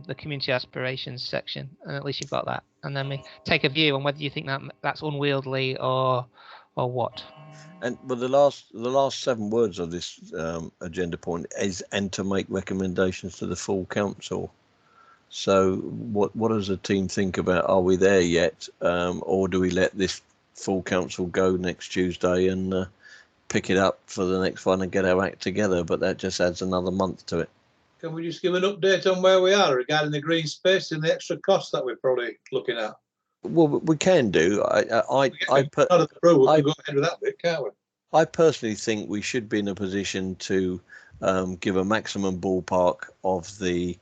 the community aspirations section, and at least you've got that. And then we take a view on whether you think that's unwieldy or what. and the last 7 words of this agenda point is and to make recommendations to the full council. So what does the team think about? Are we there yet, or do we let this full council go next Tuesday and pick it up for the next one and get our act together? But that just adds another month to it. Can we just give an update on where we are regarding the green space and the extra costs that we're probably looking at? Well, we can do. We can go ahead with that bit, can't we? I personally think we should be in a position to give a maximum ballpark of the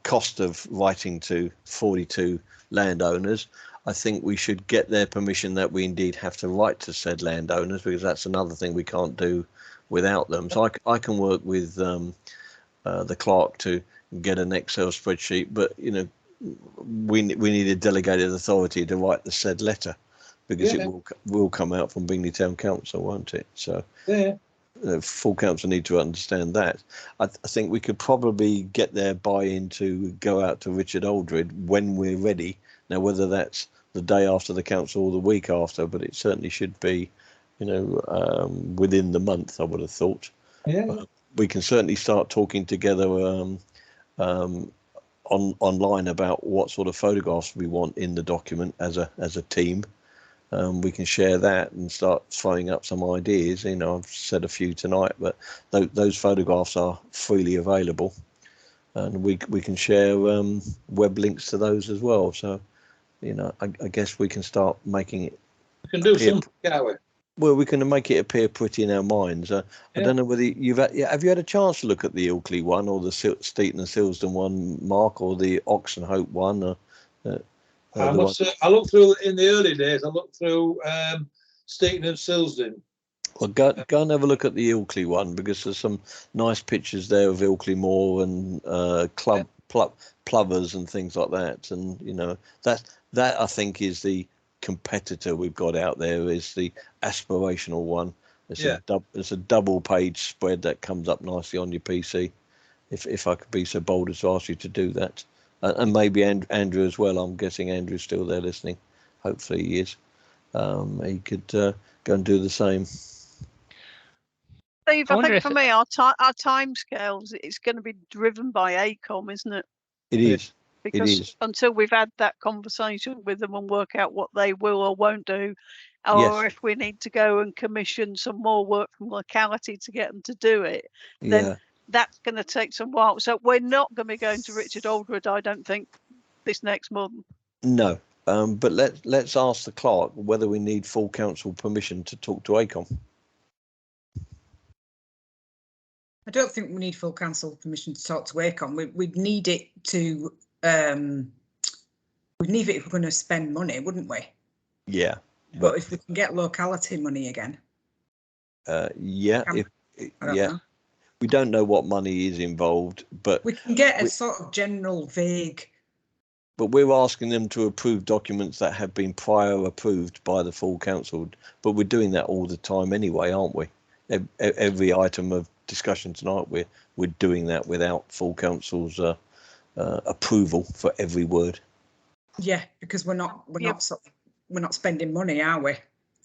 cost of writing to 42 landowners. I think we should get their permission that we indeed have to write to said landowners, because that's another thing we can't do without them. So I can work with the clerk to get an Excel spreadsheet, but you know, we need a delegated authority to write the said letter, because it will come out from Bingley Town Council, won't it? So full council need to understand that. I think we could probably get their buy-in to go out to Richard Aldred when we're ready. Now, whether that's the day after the council or the week after, but it certainly should be, you know, within the month, I would have thought. We can certainly start talking together online about what sort of photographs we want in the document as a team. We can share that and start throwing up some ideas. You know, I've said a few tonight, but those photographs are freely available, and we can share web links to those as well. So, you know, I guess we can start making it. We can do something, can't we? Well, we can make it appear pretty in our minds. I don't know whether have you had a chance to look at the Ilkley one, or the Steeton and Silsden one, Mark, or the Oxenhope one. I looked through in the early days. I looked through Steeton and Silsden. Well, go and have a look at the Ilkley one, because there's some nice pictures there of Ilkley Moor and plovers and things like that. And you know, that I think is the competitor we've got out there, is the aspirational one. It's a double page spread that comes up nicely on your PC. If I could be so bold as to ask you to do that, and maybe Andrew as well. I'm guessing Andrew's still there listening. Hopefully he is. He could go and do the same. Steve, I think for me, our time scales, it's going to be driven by ACOM, isn't it? It is. Because until we've had that conversation with them and work out what they will or won't do, or if we need to go and commission some more work from locality to get them to do it, then that's going to take some while. So we're not going to be going to Richard Aldred, I don't think, this next month. No, but let's ask the clerk whether we need full council permission to talk to ACOM. I don't think we need full council permission to talk to ACOM. We'd need it to. We'd need it if we're going to spend money, wouldn't we? Yeah. But if we can get locality money again. We don't know what money is involved, but we can get a sort of general vague. But we're asking them to approve documents that have been prior approved by the full council. But we're doing that all the time anyway, aren't we? Every item of discussion tonight, we're doing that without full council's approval for every word. Yeah, because we're not spending money, are we?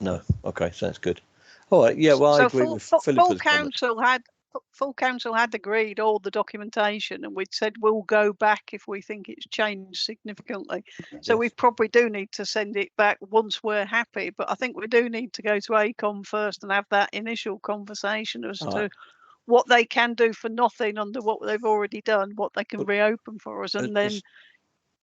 No. Okay, so that's good. All right. Yeah. Well, I agree with Philip. Full council had agreed all the documentation, and we'd said we'll go back if we think it's changed significantly. So we probably do need to send it back once we're happy. But I think we do need to go to ACOM first and have that initial conversation as to what they can do for nothing under what they've already done, what they can reopen for us, and then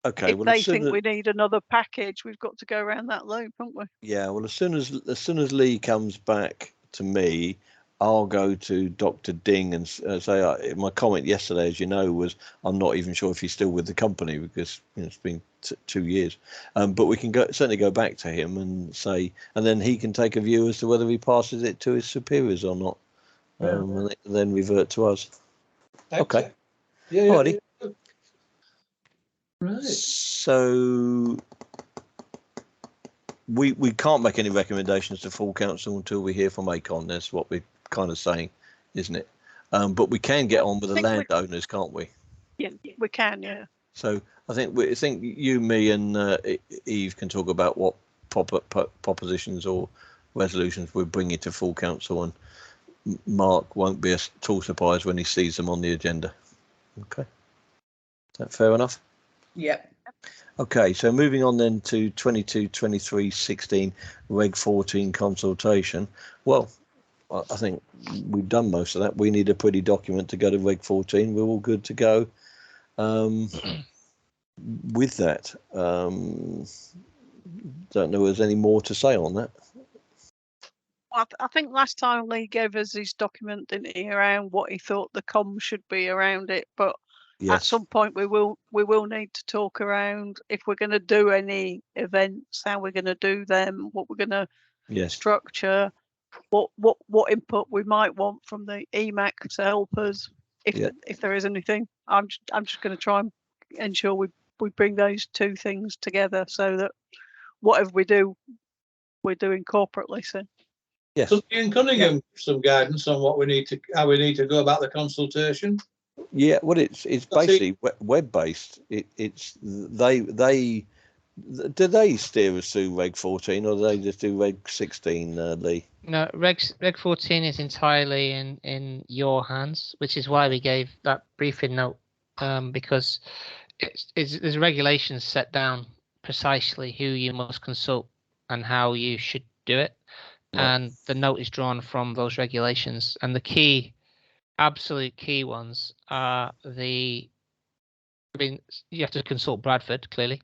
if they think we need another package, we've got to go around that loop, haven't we? Yeah. Well, as soon as Lee comes back to me, I'll go to Dr. Ding and say my comment yesterday, as you know, was I'm not even sure if he's still with the company, because it's been 2 years. But we can certainly go back to him and say, and then he can take a view as to whether he passes it to his superiors or not. And then revert to us. Okay. Yeah. Right. So we can't make any recommendations to full council until we hear from ACON. That's what we're kind of saying, isn't it? But we can get on with the landowners, can't we? Yeah, we can. Yeah. So I think you, me, and Eve can talk about what propositions or resolutions we're bringing to full council, and Mark won't be at all surprised when he sees them on the agenda. Okay, is that fair enough? Yep. Okay, so moving on then to 22/23/16 Reg 14 consultation. Well, I think we've done most of that. We need a pretty document to go to Reg 14. We're all good to go. With that, don't know if there's any more to say on that. I think last time Lee gave us his document, didn't he, around what he thought the comms should be around it. But Yes. at some point we will need to talk around if we're going to do any events, how we're going to do them, what we're going to structure, what input we might want from the EMAC to help us if there is anything. I'm just going to try and ensure we bring those two things together so that whatever we do, we're doing corporately. So. Yes. So Ian Cunningham, some guidance on how we need to go about the consultation. Yeah, well, it's basically web based. It's they do they steer us through Reg 14 or do they just do Reg 16, Lee? No, Reg 14 is entirely in your hands, which is why we gave that briefing note, because there's regulations set down precisely who you must consult and how you should do it. Right. And the note is drawn from those regulations, and the absolute key ones are you have to consult Bradford clearly,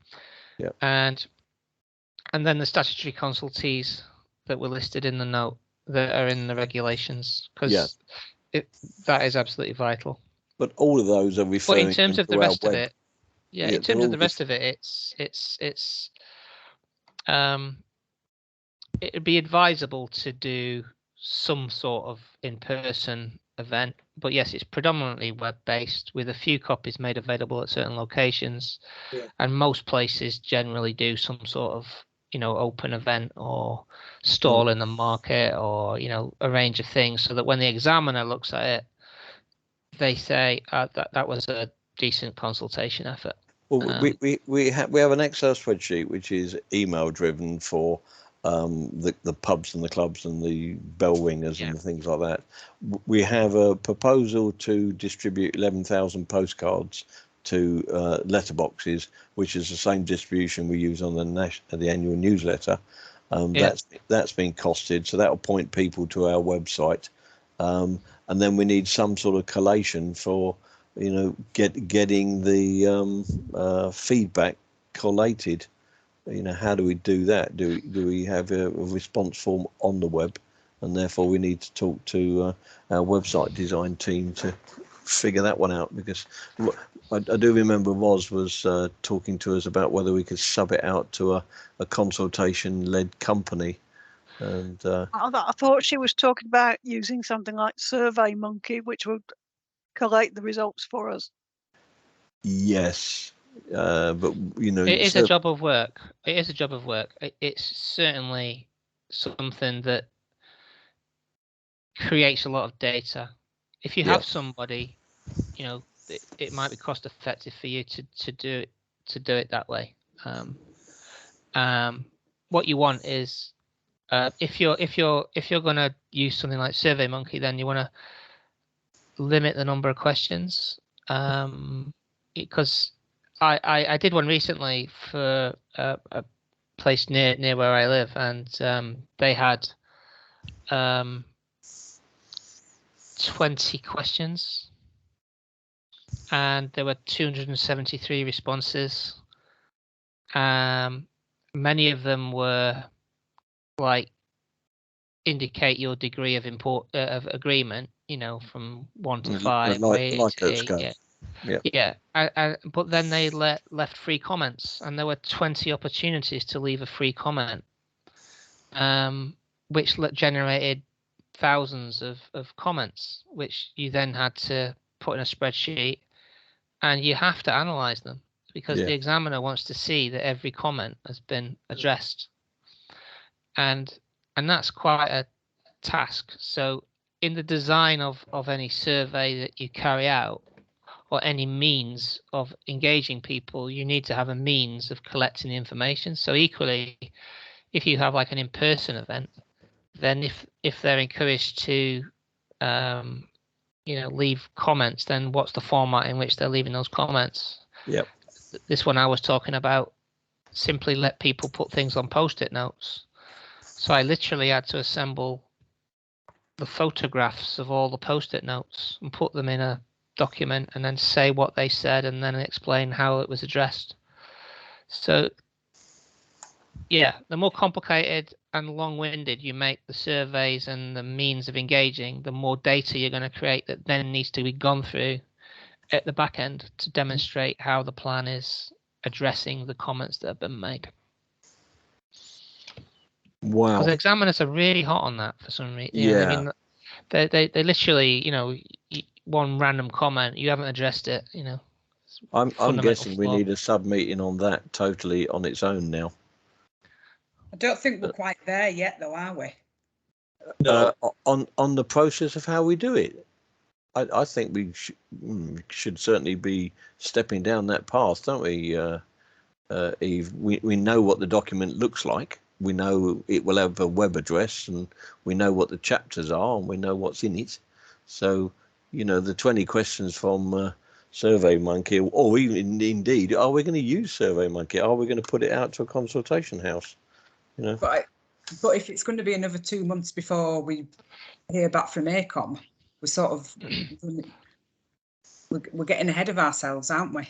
and then the statutory consultees that were listed in the note that are in the regulations, because that is absolutely vital. But all of those are referring. But in terms of the rest of it, in terms of the rest of it, it's it would be advisable to do some sort of in-person event, but yes, it's predominantly web-based with a few copies made available at certain locations, and most places generally do some sort of open event or stall in the market or a range of things, so that when the examiner looks at it, they say that was a decent consultation effort. Well, we have an Excel spreadsheet which is email driven for the pubs and the clubs and the bell ringers and the things like that. We have a proposal to distribute 11,000 postcards to letterboxes, which is the same distribution we use on the annual newsletter. That's been costed, so that will point people to our website, and then we need some sort of collation for getting the feedback collated. How do we do that? Do we have a response form on the web, and therefore we need to talk to our website design team to figure that one out, because I do remember Roz was talking to us about whether we could sub it out to a consultation-led company. And I thought she was talking about using something like SurveyMonkey, which would collate the results for us. Yes, but it is a job of work. It is a job of work. It's certainly something that creates a lot of data. If you have somebody, it might be cost effective for you to do it that way. What you want is if you're going to use something like SurveyMonkey, then you want to limit the number of questions, because I did one recently for a place near where I live, and they had 20 questions, and there were 273 responses. Many of them were like indicate your degree of of agreement, from 1 to 5, but then they left free comments, and there were 20 opportunities to leave a free comment, which generated thousands of comments, which you then had to put in a spreadsheet, and you have to analyze them, because the examiner wants to see that every comment has been addressed. and that's quite a task. So in the design of any survey that you carry out, or any means of engaging people, you need to have a means of collecting the information. So equally, if you have like an in-person event, then if they're encouraged to leave comments, then what's the format in which they're leaving those comments? Yep. This one I was talking about, simply let people put things on post-it notes. So I literally had to assemble the photographs of all the post-it notes and put them in a document, and then say what they said, and then explain how it was addressed. So yeah, the more complicated and long-winded you make the surveys and the means of engaging, the more data you're going to create that then needs to be gone through at the back end to demonstrate how the plan is addressing the comments that have been made. Wow. Because examiners are really hot on that for some reason. Yeah. I mean, they literally, one random comment, you haven't addressed it, I'm guessing we need a sub-meeting on that totally on its own now. I don't think we're quite there yet, though, are we? No. On the process of how we do it. I think we should certainly be stepping down that path, don't we, Eve? We know what the document looks like. We know it will have a web address, and we know what the chapters are, and we know what's in it. So, the 20 questions from SurveyMonkey, or even indeed, are we going to use SurveyMonkey? Are we going to put it out to a consultation house? But if it's going to be another 2 months before we hear back from ACOM, we're sort of we're getting ahead of ourselves, aren't we?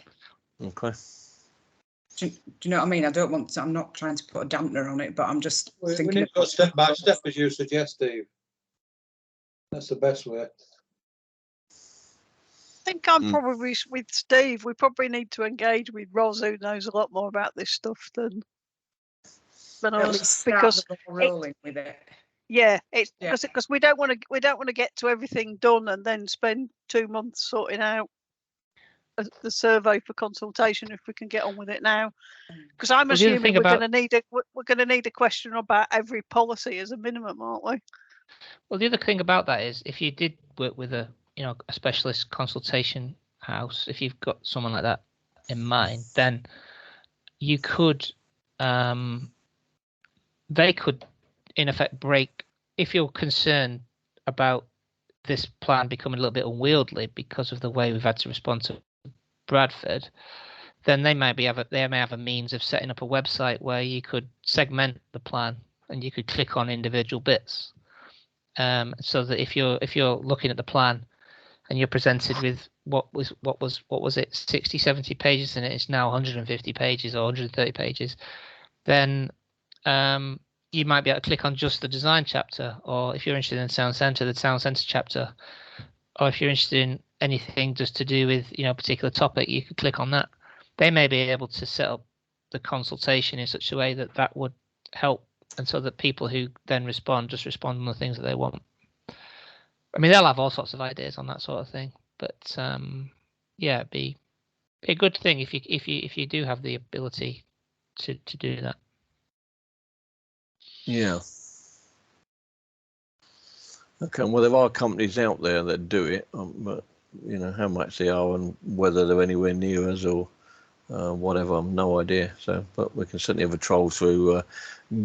Okay. Do you know what I mean? I'm not trying to put a dampener on it, but I'm just thinking. We need to go step by step, as you suggest, Steve. That's the best way. I think I'm probably with Steve. We probably need to engage with Ros, who knows a lot more about this stuff than us, because rolling with it. Yeah, it's because we don't want to get to everything done and then spend 2 months sorting out the survey for consultation if we can get on with it now. Because I'm assuming we're going to need a question about every policy as a minimum, aren't we? Well, the other thing about that is, if you did work with a specialist consultation house, if you've got someone like that in mind, then you could they could in effect break, if you're concerned about this plan becoming a little bit unwieldy because of the way we've had to respond to Bradford, then they may have a means of setting up a website where you could segment the plan and you could click on individual bits, so that if you're looking at the plan and you're presented with what was it 60-70 pages and it's now 150 pages or 130 pages, then you might be able to click on just the design chapter, or if you're interested in town centre, the town centre chapter, or if you're interested in anything just to do with a particular topic, you could click on that. They may be able to set up the consultation in such a way that would help, and so that people who then respond just respond on the things that they want. I mean, they'll have all sorts of ideas on that sort of thing, but it'd be a good thing if you do have the ability to do that. Yeah. Okay. Well, there are companies out there that do it, but how much they are and whether they're anywhere near us or whatever, I've no idea. So, but we can certainly have a troll through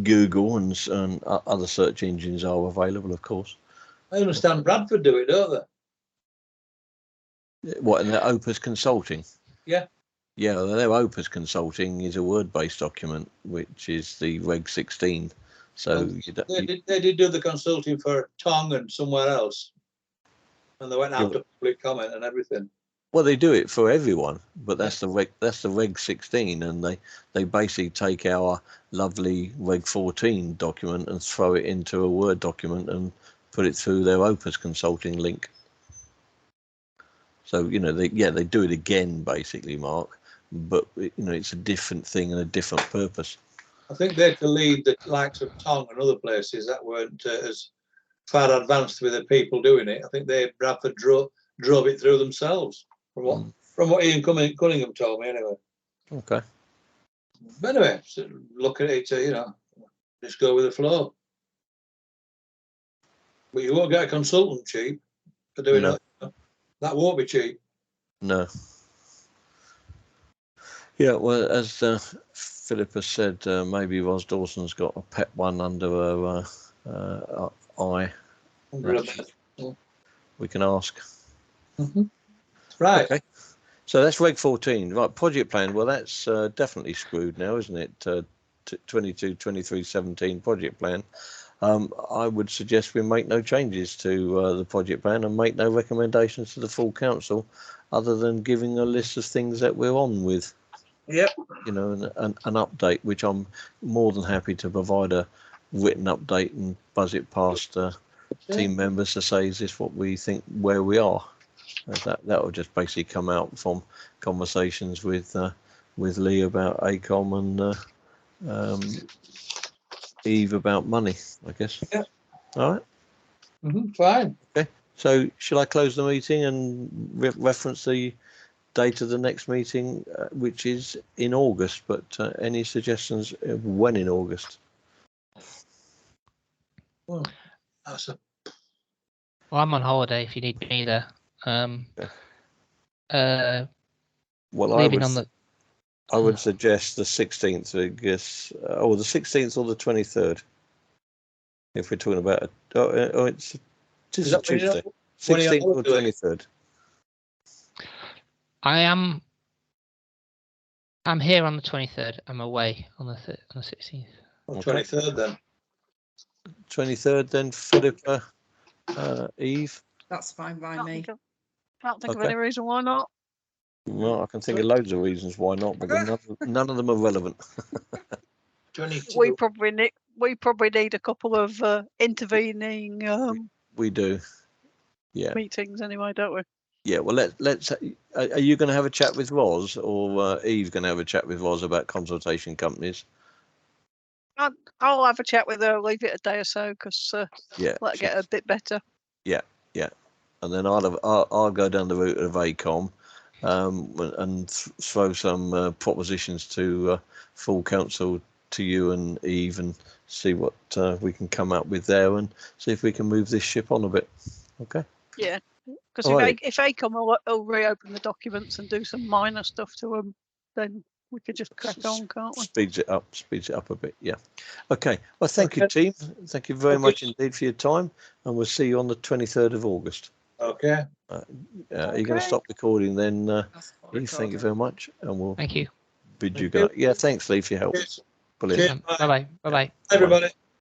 Google and other search engines are available, of course. I understand Bradford do it, don't they? What, in their Opus Consulting? Yeah. Yeah, their Opus Consulting is a word-based document, which is the Reg 16. So they did do the consulting for Tong and somewhere else, and they went after public comment and everything. Well, they do it for everyone, but that's the Reg 16, and they basically take our lovely Reg 14 document and throw it into a Word document and put it through their Opus Consulting link. So they do it again, basically, Mark, but it's a different thing and a different purpose. I think they could lead the likes of Tong and other places that weren't as far advanced with the people doing it. I think Bradford drove it through themselves, from what Ian Cunningham told me, anyway. Okay. But anyway, so look at it, Just go with the flow. But you won't get a consultant cheap for doing No. that. That won't be cheap. No. Yeah, well, as Philippa said, maybe Ros Dawson's got a pet one under her eye. We can ask. Right. Okay. So that's Reg 14. Right, project plan. Well, that's definitely screwed now, isn't it? 22, 23, 17 project plan. I would suggest we make no changes to the project plan and make no recommendations to the full council other than giving a list of things that we're on with. Yep. You know, an update, which I'm more than happy to provide a written update and buzz it past team members to say, is this what we think where we are? That will just basically come out from conversations with Lee about ACOM and Eve about money, I guess. Yeah. All right. Fine. Okay. So shall I close the meeting and reference the date of the next meeting, which is in August? But any suggestions of when in August? Well, that's a Well, I'm on holiday if you need me there. Well, Leaving on the. I would suggest the 16th, I guess, or the 16th or the 23rd. If we're talking about it's a Tuesday, 16th or 23rd. I'm here on the 23rd. I'm away on the 16th. Well, 23rd then. 23rd then, Philippa, Eve. That's fine by me. Can't think of any reason why not. Well, I can think of loads of reasons why not, but none of them are relevant. 22. We probably need a couple of intervening We do. Yeah. meetings anyway, don't we? Yeah. Well, let's. Are you going to have a chat with Ros, or Eve's going to have a chat with Ros about consultation companies? I'll have a chat with her. Leave it a day or so because Yeah. let her get a bit better. Yeah. And then I'll go down the route of ACOM. And throw some propositions to full council, to you and Eve, and see what we can come up with there, and see if we can move this ship on a bit. Okay. Yeah, because if ACOM will reopen the documents and do some minor stuff to them, then we could just crack on, can't we? Speeds it up a bit. Yeah. Okay. Well, thank you, team. Thank you very much indeed for your time, and we'll see you on the 23rd of August. Okay. Are you going to stop recording then, Eve? Thank you very much, and we'll Thank you. bid you go. Yeah, thanks, Lee, for your help. Cheers. Brilliant. Bye bye. Bye bye. Everybody.